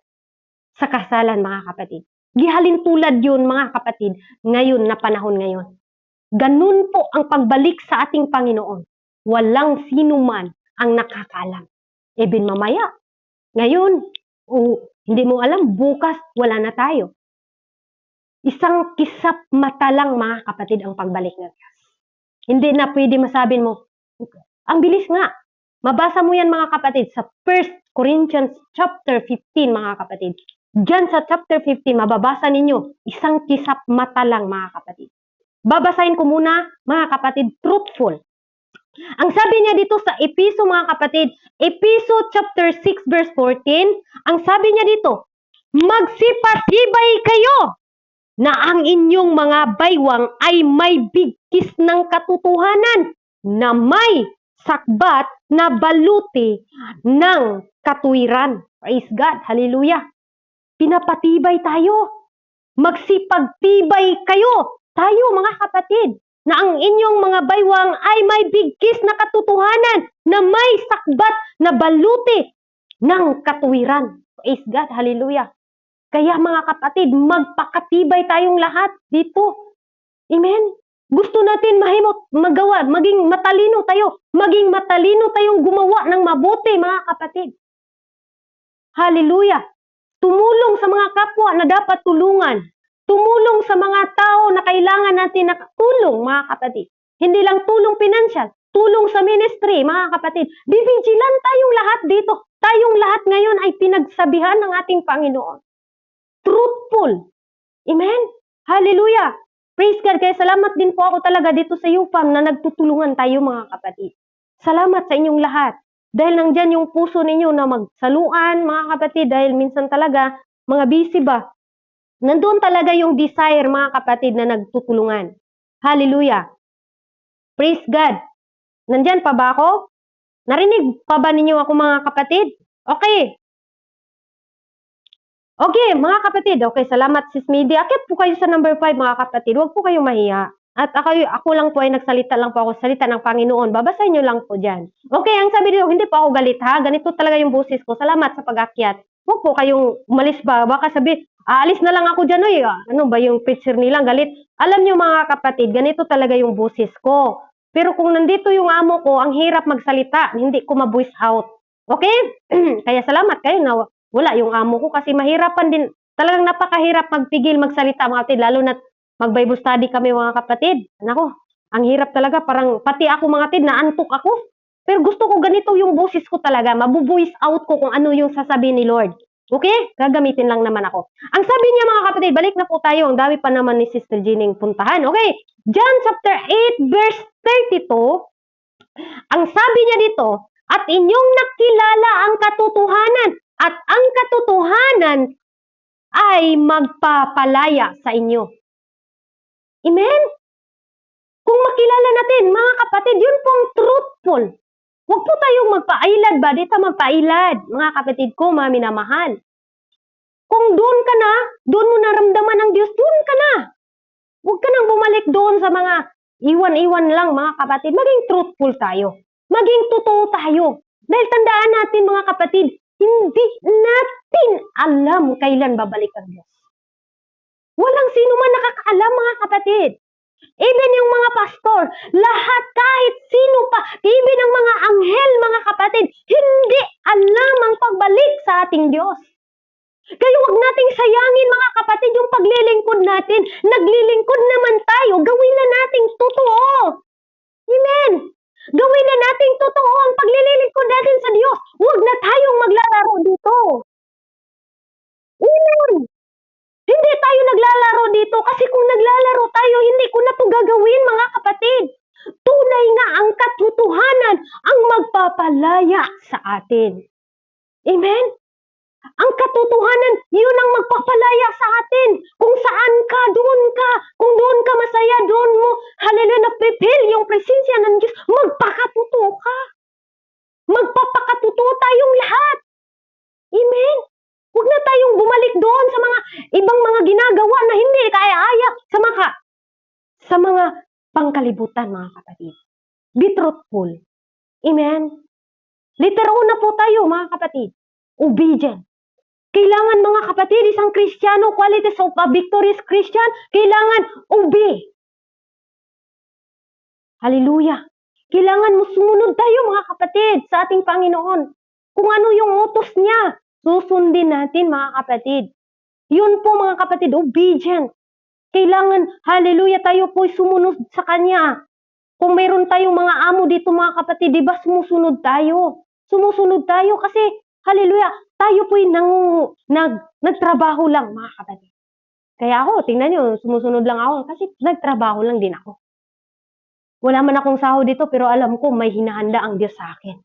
Speaker 1: sa kasalan mga kapatid. Gihalin tulad yun mga kapatid, ngayon na panahon ngayon. Ganun po ang pagbalik sa ating Panginoon. Walang sino man ang nakakaalam. Even mamaya. Ngayon, hindi mo alam, bukas wala na tayo. Isang kisap mata lang mga kapatid ang pagbalik ng Diyos. Hindi na pwede masabi mo, ang bilis nga. Mabasa mo yan mga kapatid sa 1 Corinthians chapter 15 mga kapatid. Diyan sa chapter 15, mababasa ninyo, isang kisap mata lang mga kapatid. Babasahin ko muna mga kapatid, truthful. Ang sabi niya dito sa Episo mga kapatid, Episo chapter 6 verse 14, ang sabi niya dito, magsipatibay kayo na ang inyong mga baywang ay may bigkis ng katotohanan na may sakbat na baluti ng katuwiran. Praise God. Hallelujah. Pinapatibay tayo. Magsipagtibay kayo. Tayo mga kapatid. Na ang inyong mga baywang ay may bigkis na katotohanan na may sakbat na baluti ng katuwiran. Praise God. Hallelujah. Kaya mga kapatid, magpakatibay tayong lahat dito. Amen? Gusto natin magawa, maging matalino tayong gumawa ng mabuti, mga kapatid. Hallelujah! Tumulong sa mga kapwa na dapat tulungan. Tumulong sa mga tao na kailangan natin na tulong, mga kapatid. Hindi lang tulong pinansyal, tulong sa ministry, mga kapatid. Be vigilant tayong lahat dito. Tayong lahat ngayon ay pinagsabihan ng ating Panginoon. Truthful. Amen? Hallelujah! Praise God. Kaya salamat din po ako talaga dito sa UFAM na nagtutulungan tayo, mga kapatid. Salamat sa inyong lahat. Dahil nandyan yung puso ninyo na magsaluan, mga kapatid, dahil minsan talaga, mga busy ba? Nandun talaga yung desire, mga kapatid, na nagtutulungan. Hallelujah! Praise God! Nandyan pa ba ako? Narinig pa ba ninyo ako, mga kapatid? Okay. Okay, mga kapatid. Okay, salamat sis Midi. Akit po kayo sa number 5, mga kapatid. Huwag po kayong mahiya. At ako lang po ay nagsalita lang po ako, salita ng Panginoon. Babasahin nyo lang po dyan. Okay, ang sabi dito, hindi po ako galit ha. Ganito talaga yung boses ko. Salamat sa pag-akyat. Huwag po kayong umalis ba? Baka sabi, aalis na lang ako dyan. Oy. Ano ba yung preacher nilang galit? Alam nyo mga kapatid, ganito talaga yung boses ko. Pero kung nandito yung amo ko, ang hirap magsalita. Hindi ko ma-voice out. Okay? Kaya salamat kayo na wala yung amo ko kasi mahirapan din. Talagang napakahirap magpigil magsalita mga kapatid. Lalo na mag-Bible study kami mga kapatid. Nako, ang hirap talaga. Parang pati ako mga kapatid, naantok ako. Pero gusto ko ganito yung boses ko talaga. Mabu-voice out ko kung ano yung sasabihin ni Lord. Okay? Gagamitin lang naman ako. Ang sabi niya mga kapatid, balik na po tayo. Ang dami pa naman ni Sister Jening puntahan. Okay? John chapter 8 verse 32. Ang sabi niya dito, at inyong nakilala ang katotohanan. At ang katotohanan ay magpapalaya sa inyo. Amen? Kung makilala natin, mga kapatid, yun pong truthful. Huwag po tayong magpailad ba? Di tayo magpailad, mga kapatid ko, mga minamahal. Kung doon ka na, doon mo naramdaman ng Diyos, doon ka na. Huwag ka nang bumalik doon sa mga iwan-iwan lang, mga kapatid. Maging truthful tayo. Maging totoo tayo. Dahil tandaan natin, mga kapatid, hindi natin alam kailan babalik ang Diyos. Walang sino man nakakaalam, mga kapatid. Even yung mga pastor, lahat kahit sino pa, even ang mga anghel, mga kapatid, hindi alam ang pagbalik sa ating Diyos. Kaya huwag nating sayangin, mga kapatid, yung paglilingkod natin. Naglilingkod naman tayo, gawin na nating totoo. Amen. Gawin na nating totoo ang paglilingkod natin sa Diyos. Huwag na tayong maglalaro dito. Amen. Hindi tayo naglalaro dito kasi kung naglalaro tayo, hindi ko na ito gagawin, mga kapatid. Tunay nga ang katotohanan ang magpapalaya sa atin. Amen? Ang katotohanan, yun ang magpapalaya sa atin. Kung saan ka, doon ka. Kung doon ka masaya, doon mo, hallelujah, napipil yung presensya ng Diyos. Magpakatotoo ka. Magpapakatotoo tayong lahat. Amen? Huwag na tayong bumalik doon sa mga ibang mga ginagawa na hindi kaya-aya sa mga pangkalibutan, mga kapatid. Be truthful. Amen? Letter O na po tayo, mga kapatid. Obedient. Kailangan, mga kapatid, isang Kristiyano, qualities of a victorious Christian, kailangan obey. Hallelujah. Kailangan mo sumunod tayo, mga kapatid, sa ating Panginoon. Kung ano yung utos niya, susundin natin, mga kapatid. Yun po, mga kapatid, obedient. Kailangan, hallelujah, tayo po sumunod sa Kanya. Kung mayroon tayong mga amo dito, mga kapatid, di ba sumusunod tayo? Sumusunod tayo kasi, hallelujah, tayo po'y nagtrabaho lang, mga kapatid. Kaya ako, tingnan nyo, sumusunod lang ako kasi nagtrabaho lang din ako. Wala man akong sahod dito, pero alam ko may hinahanda ang Diyos sa akin.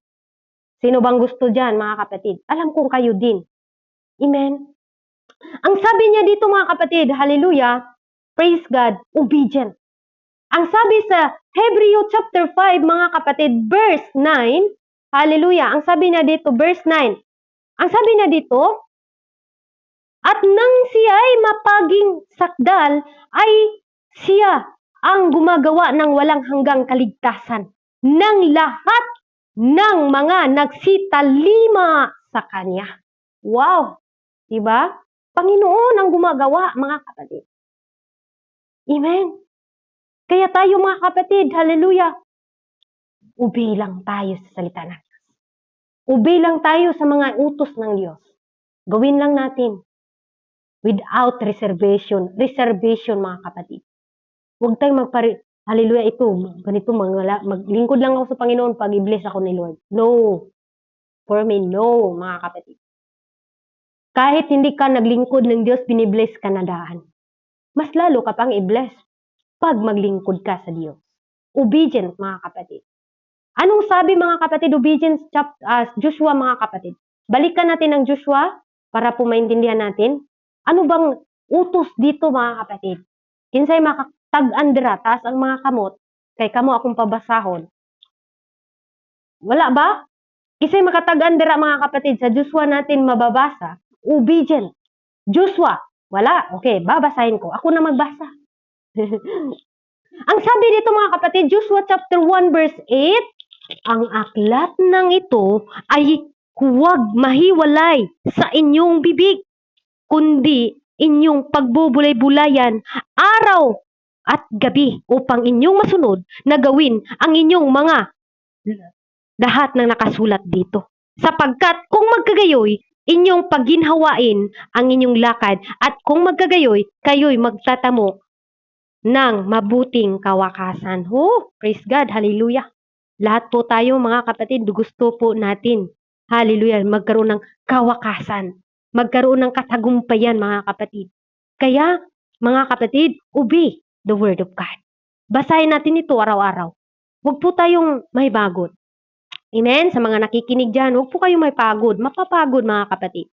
Speaker 1: Sino bang gusto dyan, mga kapatid? Alam kong kayo din. Amen? Ang sabi niya dito, mga kapatid, hallelujah, praise God, obedient. Ang sabi sa Hebrew chapter 5, mga kapatid, verse 9, hallelujah, ang sabi niya dito, verse 9, ang sabi niya dito, at nang siya ay mapaging sakdal, ay siya ang gumagawa ng walang hanggang kaligtasan ng lahat ng mga nagsitalima sa Kanya. Wow! Diba? Panginoon ang gumagawa, mga kapatid. Amen. Kaya tayo, mga kapatid, hallelujah, obey lang tayo sa salita ng Diyos. Obey lang tayo sa mga utos ng Diyos. Gawin lang natin without reservation. Reservation, mga kapatid. Huwag tayong hallelujah, ito, ganito, maglingkod lang ako sa Panginoon pag i-bless ako ni Lord. No. For me, no, mga kapatid. Kahit hindi ka naglingkod ng Diyos, binibless ka na daan. Mas lalo ka pang i-bless pag maglingkod ka sa Diyos. Obedient, mga kapatid. Anong sabi, mga kapatid, obedience, Joshua, mga kapatid? Balikan natin ang Joshua para po maintindihan natin. Ano bang utos dito, mga kapatid? Kinsay makatag-andra, taas ang mga kamot, kay kamo akong pabasahon. Wala ba? Kinsay makatag-andra, mga kapatid, sa Joshua natin mababasa, obedient. Joshua, wala. Okay, babasahin ko. Ako na magbasa. Ang sabi dito, mga kapatid, Joshua chapter 1 verse 8, ang aklat ng ito ay huwag mahiwalay sa inyong bibig, kundi inyong pagbubulay-bulayan araw at gabi upang inyong masunod na gawin ang inyong mga lahat ng nakasulat dito. Sapagkat kung magkagayoy, inyong pagginhawain ang inyong lakad at kung magkagayoy, kayo'y magtatamo ng mabuting kawakasan. Oh, praise God, hallelujah. Lahat po tayo, mga kapatid, gusto po natin, hallelujah, magkaroon ng kawakasan, magkaroon ng katagumpayan, mga kapatid. Kaya, mga kapatid, obey the word of God. Basahin natin ito araw-araw. Huwag po tayong may bagot. Amen? Sa mga nakikinig dyan, huwag po kayong may pagod. Mapapagod, mga kapatid.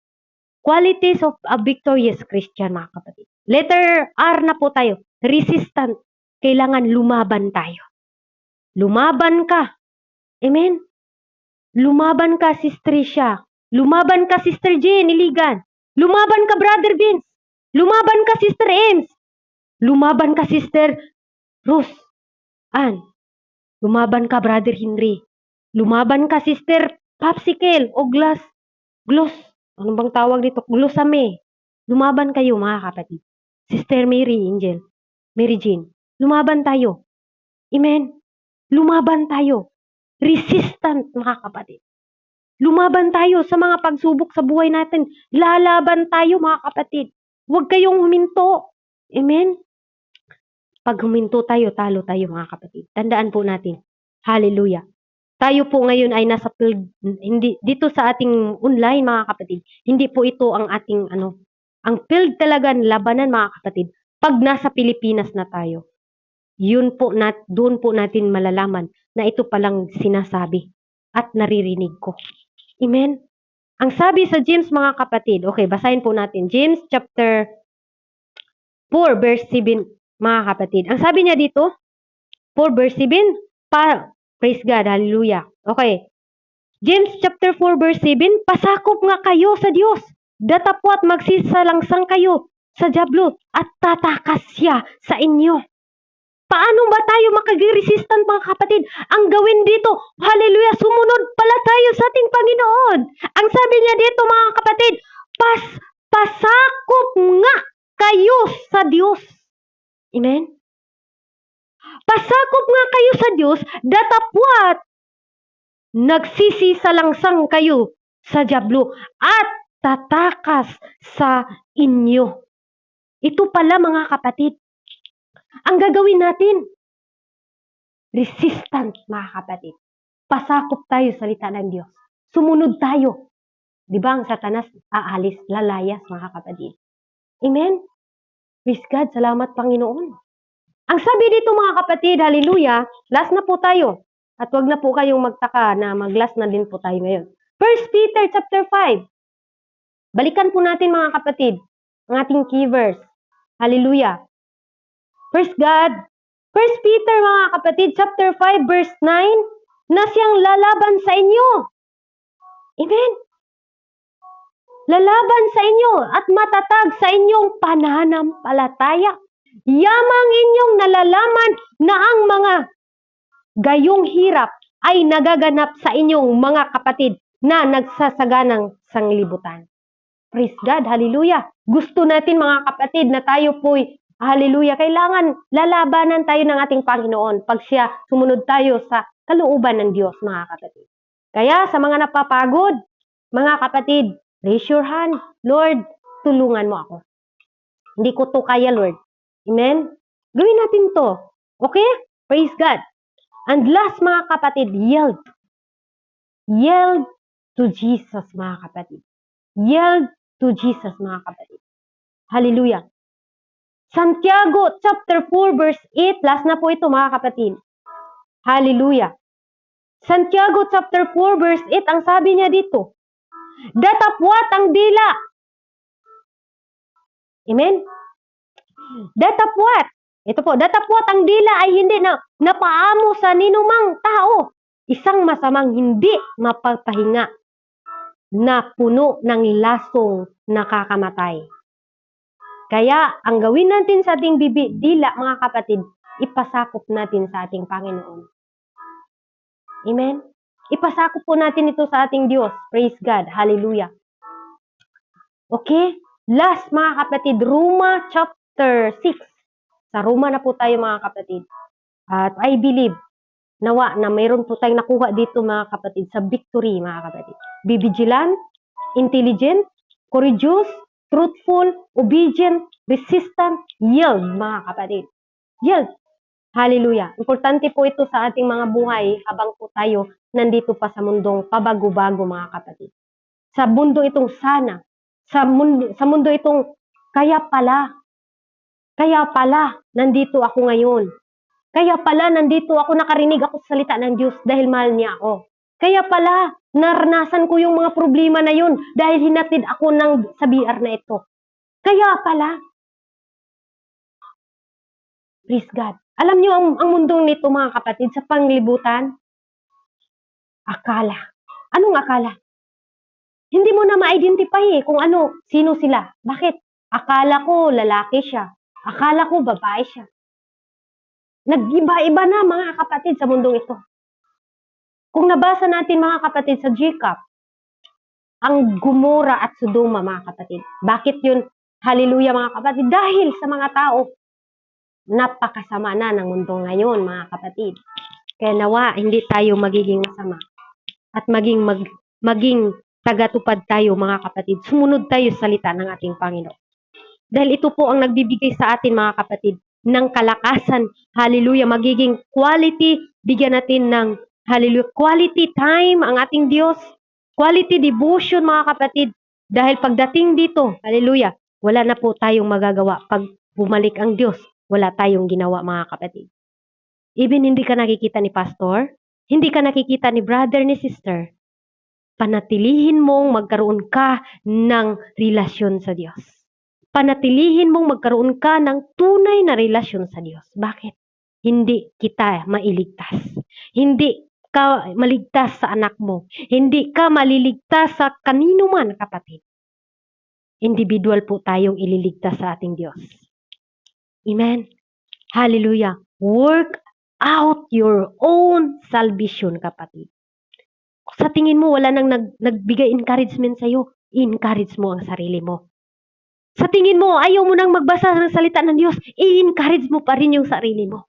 Speaker 1: Qualities of a victorious Christian, mga kapatid. Letter R na po tayo. Resistant. Kailangan lumaban tayo. Lumaban ka. Amen? Lumaban ka, Sister Trisha. Lumaban ka, Sister Jane Iligan. Lumaban ka, Brother Vince. Lumaban ka, Sister Ames. Lumaban ka, Sister Rose Ann. Lumaban ka, Brother Henry. Lumaban ka, Sister Popsicle o Gloss. Ano bang tawag dito? Glosame. Lumaban kayo, mga kapatid. Sister Mary Angel. Mary Jean. Lumaban tayo. Amen? Lumaban tayo. Resistant, mga kapatid. Lumaban tayo sa mga pagsubok sa buhay natin. Lalaban tayo, mga kapatid. Huwag kayong huminto. Amen? Pag huminto tayo, talo tayo, mga kapatid. Tandaan po natin. Hallelujah. Tayo po ngayon ay nasa field, hindi, dito sa ating online, mga kapatid. Hindi po ito ang ating, ang field talaga, labanan, mga kapatid. Pag nasa Pilipinas na tayo, doon po natin malalaman na ito palang sinasabi at naririnig ko. Amen? Ang sabi sa James, mga kapatid, okay, basahin po natin. James chapter 4 verse 7, mga kapatid. Ang sabi niya dito, 4 verse 7, praise God, hallelujah. Okay. James chapter 4 verse 7, pasakop nga kayo sa Diyos. Datapwat magsisalangsang kayo sa diablo at tatakas siya sa inyo. Paano ba tayo makag-resistant, mga kapatid? Ang gawin dito, hallelujah, sumunod pala tayo sa ating Panginoon. Ang sabi niya dito, mga kapatid, pasakop nga kayo sa Diyos. Amen? Pasakop nga kayo sa Diyos, datapwat nagsisisalangsang kayo sa diablo at tatakas sa inyo. Ito pala, mga kapatid, ang gagawin natin, resistant, mga kapatid. Pasakop tayo sa salita ng Diyos. Sumunod tayo. Di ba ang Satanas aalis, lalayas, mga kapatid? Amen? Praise God, salamat Panginoon. Ang sabi dito, mga kapatid, hallelujah, last na po tayo. At wag na po kayong magtaka na mag-last na din po tayo ngayon. 1 Peter chapter 5. Balikan po natin, mga kapatid, ang ating key verse. Hallelujah. Praise God. 1 Peter, mga kapatid, chapter 5, verse 9, na siyang lalaban sa inyo. Amen? Lalaban sa inyo at matatag sa inyong pananampalataya. Yamang inyong nalalaman na ang mga gayong hirap ay nagaganap sa inyong mga kapatid na nagsasaganang sanglibutan. Praise God, hallelujah. Gusto natin mga kapatid na tayo po'y, hallelujah, kailangan lalabanan tayo ng ating Panginoon pag siya sumunod tayo sa kalooban ng Diyos mga kapatid. Kaya sa mga napapagod, mga kapatid, raise your hand. Lord, tulungan mo ako. Hindi ko to kaya, Lord. Amen? Gawin natin to. Okay? Praise God. And last mga kapatid, yield. Yield to Jesus mga kapatid. Yield to Jesus mga kapatid. Hallelujah. Santiago chapter 4 verse 8. Last na po ito mga kapatid. Hallelujah. Santiago chapter 4 verse 8. Ang sabi niya dito, datapwat ang dila. Amen? Datapwat. Ito po, datapwat ang dila ay hindi na napaamo sa ninumang tao. Isang masamang hindi mapapahinga na puno ng lasong nakakamatay. Kaya, ang gawin natin sa ating dila, mga kapatid, ipasakop natin sa ating Panginoon. Amen? Ipasakop po natin ito sa ating Diyos. Praise God. Hallelujah. Okay? Last, mga kapatid, Roma chapter 6. Sa Roma na po tayo, mga kapatid. At I believe, nawa na mayroon po tayong nakuha dito, mga kapatid, sa victory, mga kapatid. Be vigilant, intelligent, courageous, truthful, obedient, resistant, yield, mga kapatid. Yield. Hallelujah. Importante po ito sa ating mga buhay habang po tayo nandito pa sa mundong pabago-bago, mga kapatid. Sa mundo itong sana, sa mundo itong kaya pala, nandito ako ngayon. Kaya pala, nandito ako, nakarinig ako sa salita ng Diyos dahil mahal niya ako. Kaya pala, naranasan ko yung mga problema na yun dahil hinatid ako sa BR na ito. Kaya pala. Praise God. Alam niyo, ang mundong nito, mga kapatid, sa panglibutan, akala. Anong akala? Hindi mo na ma-identify kung sino sila. Bakit? Akala ko lalaki siya. Akala ko babae siya. Nag-iba-iba na, mga kapatid, sa mundong ito. Kung nabasa natin, mga kapatid, sa Jacob, ang Gomora at Sodoma, mga kapatid. Bakit yun? Hallelujah, mga kapatid. Dahil sa mga tao, napakasama na ng mundo ngayon, mga kapatid. Kaya nawa, hindi tayo magiging masama. At maging tagatupad tayo, mga kapatid. Sumunod tayo sa salita ng ating Panginoon. Dahil ito po ang nagbibigay sa atin, mga kapatid, ng kalakasan. Hallelujah. Magiging quality. Bigyan natin ng, hallelujah, quality time ang ating Diyos. Quality devotion, mga kapatid. Dahil pagdating dito, hallelujah, wala na po tayong magagawa. Pag bumalik ang Diyos, wala tayong ginawa, mga kapatid. Even hindi ka nakikita ni pastor, hindi ka nakikita ni brother, ni sister, panatilihin mong magkaroon ka ng relasyon sa Diyos. Panatilihin mong magkaroon ka ng tunay na relasyon sa Diyos. Bakit? Hindi kita mailigtas. Hindi ka maligtas sa anak mo. Hindi ka maliligtas sa kanino man, kapatid. Individual po tayong ililigtas sa ating Diyos. Amen. Hallelujah. Work out your own salvation, kapatid. Sa tingin mo, wala nang nagbigay encouragement sa'yo, i-encourage mo ang sarili mo. Sa tingin mo, ayaw mo nang magbasa ng salita ng Diyos, i-encourage mo pa rin yung sarili mo.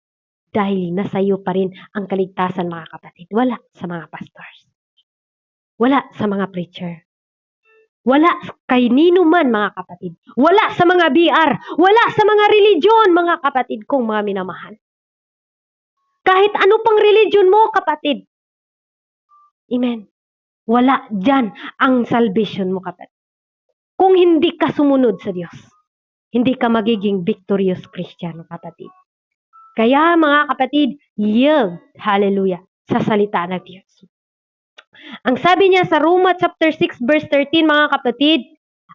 Speaker 1: Dahil nasa iyo pa rin ang kaligtasan, mga kapatid. Wala sa mga pastors. Wala sa mga preacher. Wala kay nino man, mga kapatid. Wala sa mga BR. Wala sa mga religion, mga kapatid kong mga minamahal. Kahit ano pang religion mo, kapatid. Amen. Wala dyan ang salvation mo, kapatid. Kung hindi ka sumunod sa Diyos, hindi ka magiging victorious Christian, kapatid. Kaya, mga kapatid, yield, hallelujah, sa salita ng Diyos. Ang sabi niya sa Roma chapter 6 verse 13, mga kapatid,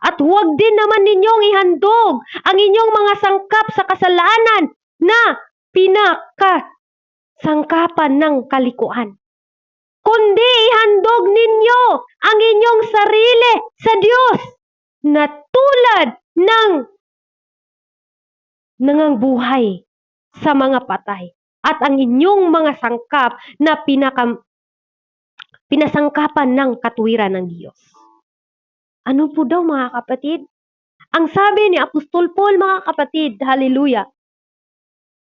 Speaker 1: at huwag din naman ninyong ihandog ang inyong mga sangkap sa kasalanan na pinakasangkapan ng kalikuan. Kundi ihandog ninyo ang inyong sarili sa Diyos na tulad ng nangangabuhay sa mga patay at ang inyong mga sangkap na pinasangkapan ng katuwiran ng Diyos. Ano po daw mga kapatid? Ang sabi ni Apostol Paul mga kapatid, hallelujah,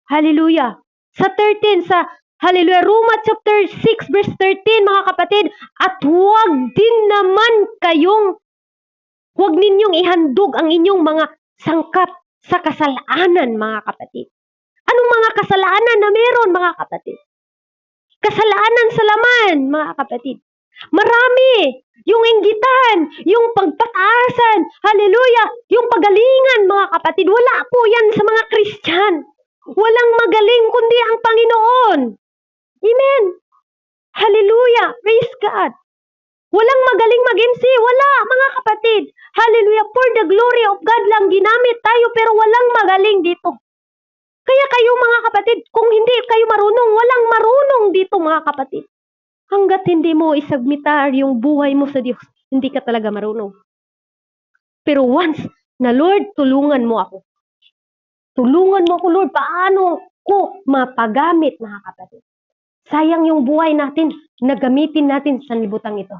Speaker 1: hallelujah, sa 13, sa hallelujah, Roma chapter 6 verse 13 mga kapatid, at huwag ninyong ihandog ang inyong mga sangkap sa kasalanan mga kapatid. Anong mga kasalanan na meron mga kapatid? Kasalanan sa laman mga kapatid. Marami. Yung inggitan, yung pagpataasan, hallelujah, yung pagalingan mga kapatid, wala po yan sa mga Kristyan. Walang magaling kundi ang Panginoon. Amen. Hallelujah. Praise God. Walang magaling mag-MC. Wala, mga kapatid. Hallelujah. For the glory of God lang ginamit tayo, pero walang magaling dito. Kaya kayo mga kapatid, kung hindi kayo marunong, walang marunong dito mga kapatid. Hanggat hindi mo isagmitar yung buhay mo sa Diyos, hindi ka talaga marunong. Pero once na Lord, tulungan mo ako. Tulungan mo ako Lord, paano ko mapagamit mga kapatid? Sayang yung buhay natin na gamitin natin sa libutang ito.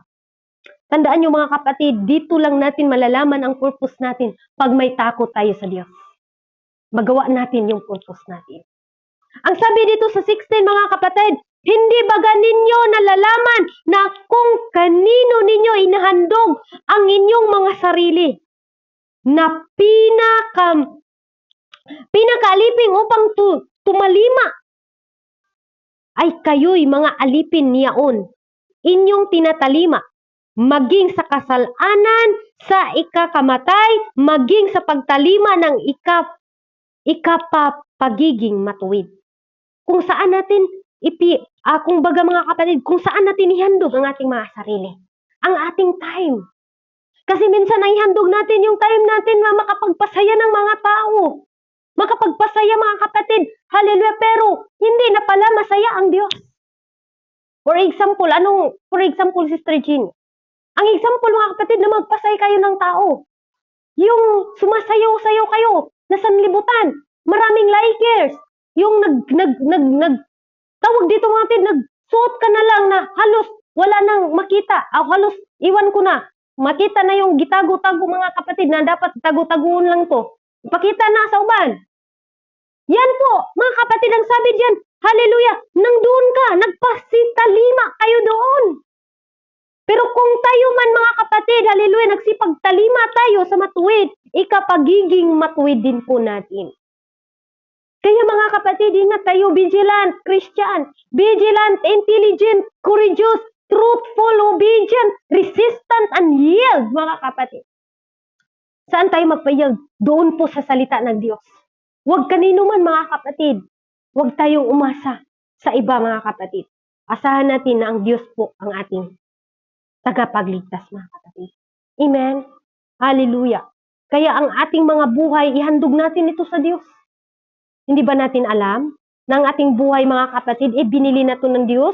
Speaker 1: Tandaan nyo mga kapatid, dito lang natin malalaman ang purpose natin pag may takot tayo sa Diyos. Magawa natin yung purpose natin. Ang sabi dito sa 16 mga kapatid, hindi ba ninyo nalalaman na kung kanino ninyo inahandog ang inyong mga sarili na pinakaalipin upang tumalima ay kayo'y mga alipin niyaon, inyong tinatalima, maging sa kasalanan, sa ikakamatay, maging sa pagtalima ng ikapapagiging matuwid. Kung saan natin kung baga mga kapatid, kung saan natin ihandog ang ating mga sarili. Ang ating time. Kasi minsan naihandog natin yung time natin na makapagpasaya ng mga tao. Makapagpasaya mga kapatid. Hallelujah. Pero hindi na pala masaya ang Diyos. For example, Sister Jean, ang example mga kapatid na magpasaya kayo ng tao. Yung sumasayaw-sayaw kayo na sanlibutan. Maraming likers. Yung tawag dito mga kapatid, nagsuot ka na lang na halos wala nang makita. Halos iwan ko na. Makita na yung gitago-tago mga kapatid na dapat tago-taguon lang to. Ipakita na sa uban. Yan po, mga kapatid, ang sabi diyan, hallelujah, nandun ka, nagpasitalima kayo doon. Pero kung tayo man mga kapatid, hallelujah, nagsipagtalima tayo sa matuwid, ikapagiging matuwid din po natin. Kaya mga kapatid, ingat tayo, vigilant, Christian, vigilant, intelligent, courageous, truthful, obedient, resistant, and yield, mga kapatid. Saan tayo magpayag? Doon po sa salita ng Diyos. Huwag kanino man mga kapatid. Huwag tayong umasa sa iba mga kapatid. Asahan natin na ang Diyos po ang ating tagapagligtas mga kapatid. Amen? Hallelujah. Kaya ang ating mga buhay, ihandog natin ito sa Diyos. Hindi ba natin alam na ang ating buhay mga kapatid, binili na ito ng Diyos?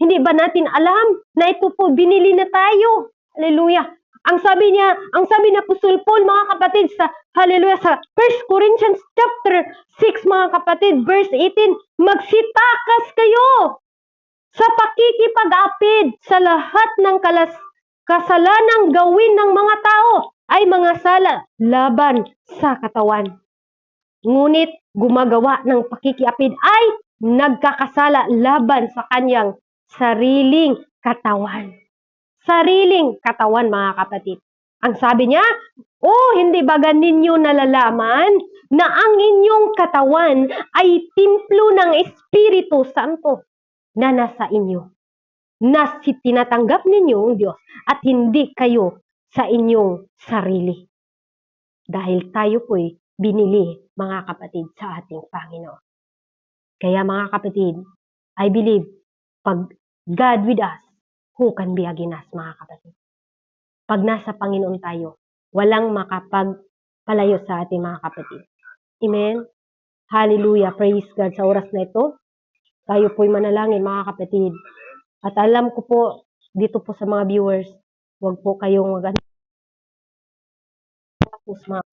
Speaker 1: Hindi ba natin alam na ito po binili na tayo? Hallelujah. Ang sabi na Apostol Paul mga kapatid sa hallelujah sa 1 Corinthians chapter 6 mga kapatid verse 18, magsitakas kayo sa pakikipag-apid sa lahat ng kasalanang gawin ng mga tao ay mga sala laban sa katawan. Ngunit gumagawa ng pakikiapid ay nagkakasala laban sa kanyang sariling katawan. Sariling katawan mga kapatid. Ang sabi niya, hindi ba ninyo nalalaman na ang inyong katawan ay templo ng Espiritu Santo na nasa inyo, na tinatanggap ninyo ang Diyos at hindi kayo sa inyong sarili. Dahil tayo po'y binili, mga kapatid, sa ating Panginoon. Kaya mga kapatid, I believe, pag God with us, who can be against us, mga kapatid? Pag nasa Panginoon tayo, walang makapagpalayo sa ating mga kapatid. Amen? Hallelujah. Praise God. Sa oras na ito, tayo po'y manalangin, mga kapatid. At alam ko po, dito po sa mga viewers, huwag po kayong tapos mga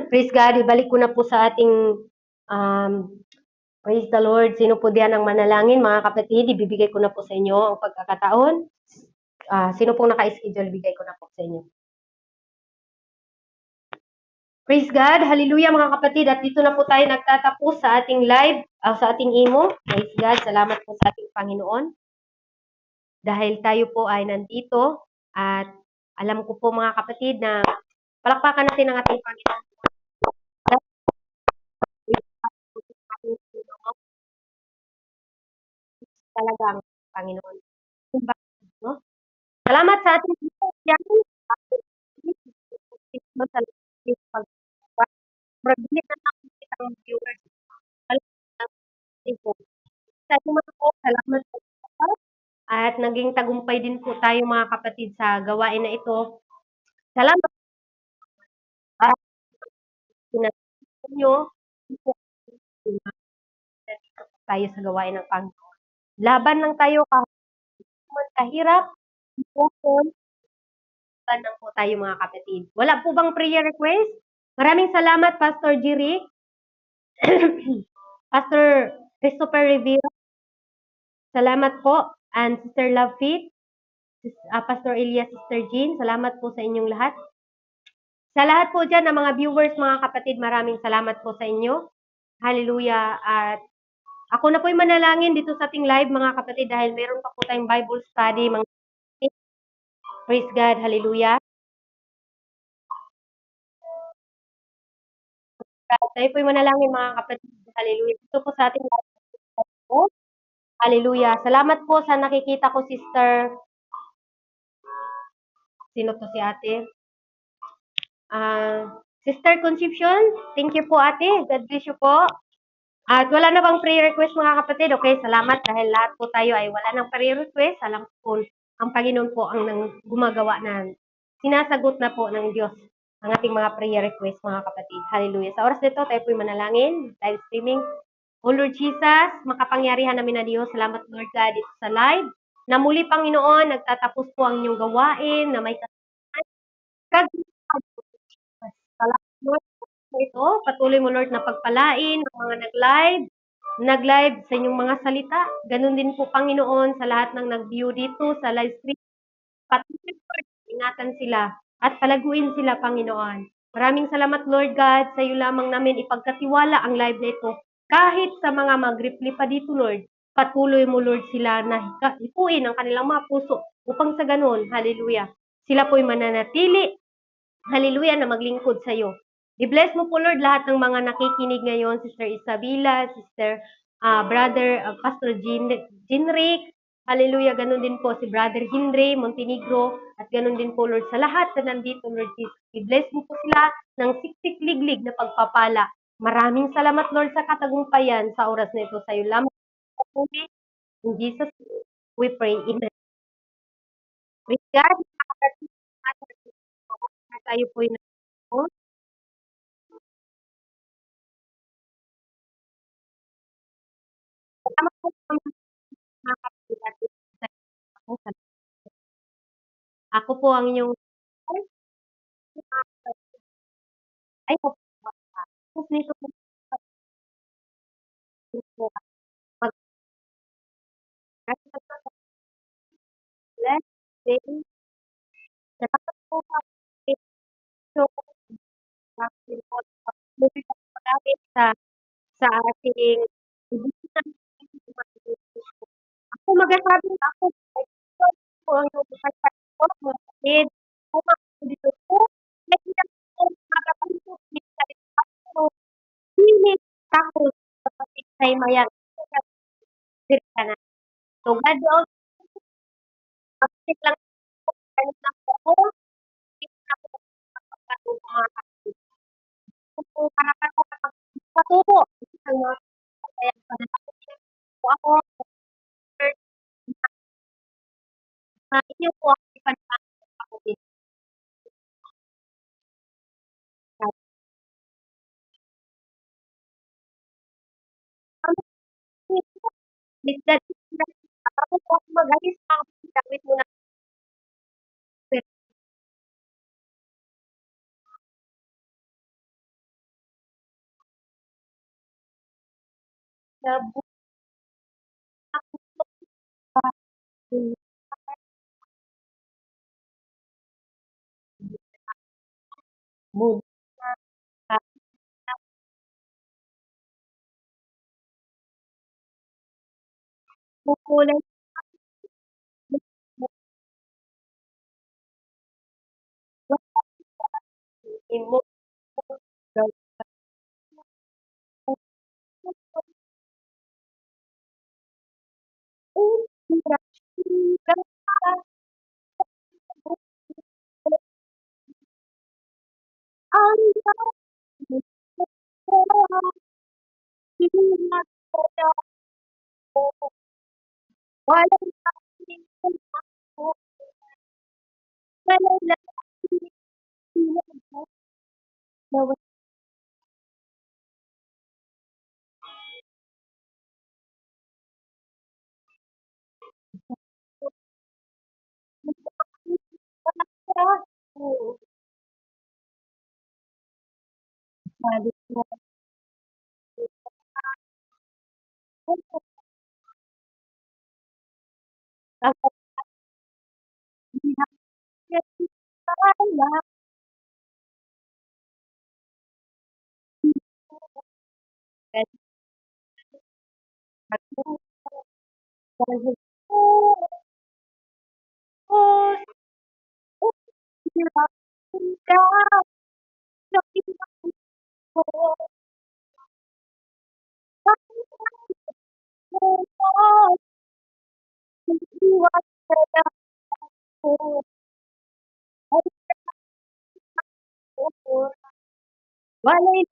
Speaker 1: Praise God, ibalik ko na po sa ating um, praise the Lord. Sino po diyan ang manalangin, mga kapatid? Ibibigay ko na po sa inyo ang pagkakataon. Sino pong naka-schedule, bigay ko na po sa inyo. Praise God, hallelujah mga kapatid. At dito na po tayo nagtatapos sa ating live, sa ating imo. Praise God, salamat po sa ating Panginoon. Dahil tayo po ay nandito at alam ko po mga kapatid na palakpakan natin ang ating Panginoon. Talagang Panginoon. No? Salamat sa ating Magbili na lang kitang viewers. Salamat po. Salamat po. At naging tagumpay din po tayo mga kapatid sa gawain na ito. Salamat po nyo tayo sa gawain ng Panginoon. Laban lang tayo kahirap, laban lang po tayo mga kapatid. Wala po bang prayer request? Maraming salamat, Pastor Jiri. Pastor Christopher Rivera. Salamat po. And Sister Love Fit. Pastor Elias, Sister Jean. Salamat po sa inyong lahat. Sa lahat po dyan ng mga viewers, mga kapatid, maraming salamat po sa inyo. Hallelujah. At ako na po yung manalangin dito sa ating live, mga kapatid, dahil meron pa po tayong Bible study. Mga kapatid. Praise God. Hallelujah. Tayo po yung manalangin, mga kapatid. Hallelujah. Ito po sa ating live. Hallelujah. Salamat po sa nakikita ko, Sister. Sino to si ate? Sister Concepcion, thank you po ate. God bless you po. At wala na bang prayer request mga kapatid? Okay, salamat dahil lahat po tayo ay wala ng prayer request. Alam po, ang Panginoon po ang gumagawa na sinasagot na po ng Diyos ang ating mga prayer request mga kapatid. Hallelujah. Sa oras nito, tayo po manalangin, live streaming. O Lord Jesus, makapangyarihan namin na Diyos. Salamat Lord God dito sa live. Na muli Panginoon, nagtatapos po ang inyong gawain na may salamat Lord sa ito. Patuloy mo Lord na pagpalain ang mga nag-live sa inyong mga salita. Ganun din po Panginoon sa lahat ng nag-view dito sa live stream. Patuloy Lord, ingatan sila at palaguin sila Panginoon. Maraming salamat, Lord God, sa iyo lamang namin ipagkatiwala ang live na ito. Kahit sa mga mag-reply pa dito, Lord, patuloy mo, Lord, sila na hipuin ang kanilang mga puso upang sa ganun, hallelujah, sila po'y mananatili, hallelujah, na maglingkod sa iyo. I-bless mo po, Lord, lahat ng mga nakikinig ngayon, Sister Isabela, Sister Brother Pastor Jinrick, hallelujah, ganun din po si Brother Hindre Montenegro, at ganun din po, Lord, sa lahat na nandito, Lord Jesus. I-bless mo po sila ng siksik-liglig na pagpapala. Maraming salamat, Lord, sa katagumpayan sa oras na ito. Sa iyo lamang. In Jesus' name, we pray. Amen. With God, tayo po yung salamat po sa mga kapatid. Ako po ang inyong ay po, tapos nito po po mag-bless day. Salamat po sa pag-gamit sa ating ako magasabi ako po ang pagkakas ko mga kapatid. Kung dito po, naiyak po mga kapatid ko, ko, hindi ako kapatid sa mayan. Ka na. So, God will kapatid lang po, kahit lang po ako, hindi na po kapatid mga kapatid. Kung po kanakan ko kapag patubo, ang mga kaya po ako, inyo po ako ipanalangin kapatid. Miss God, ako po ako mag-alis mga kapatid, gamit mo na sa buhay. Mood. Kukulan mo walay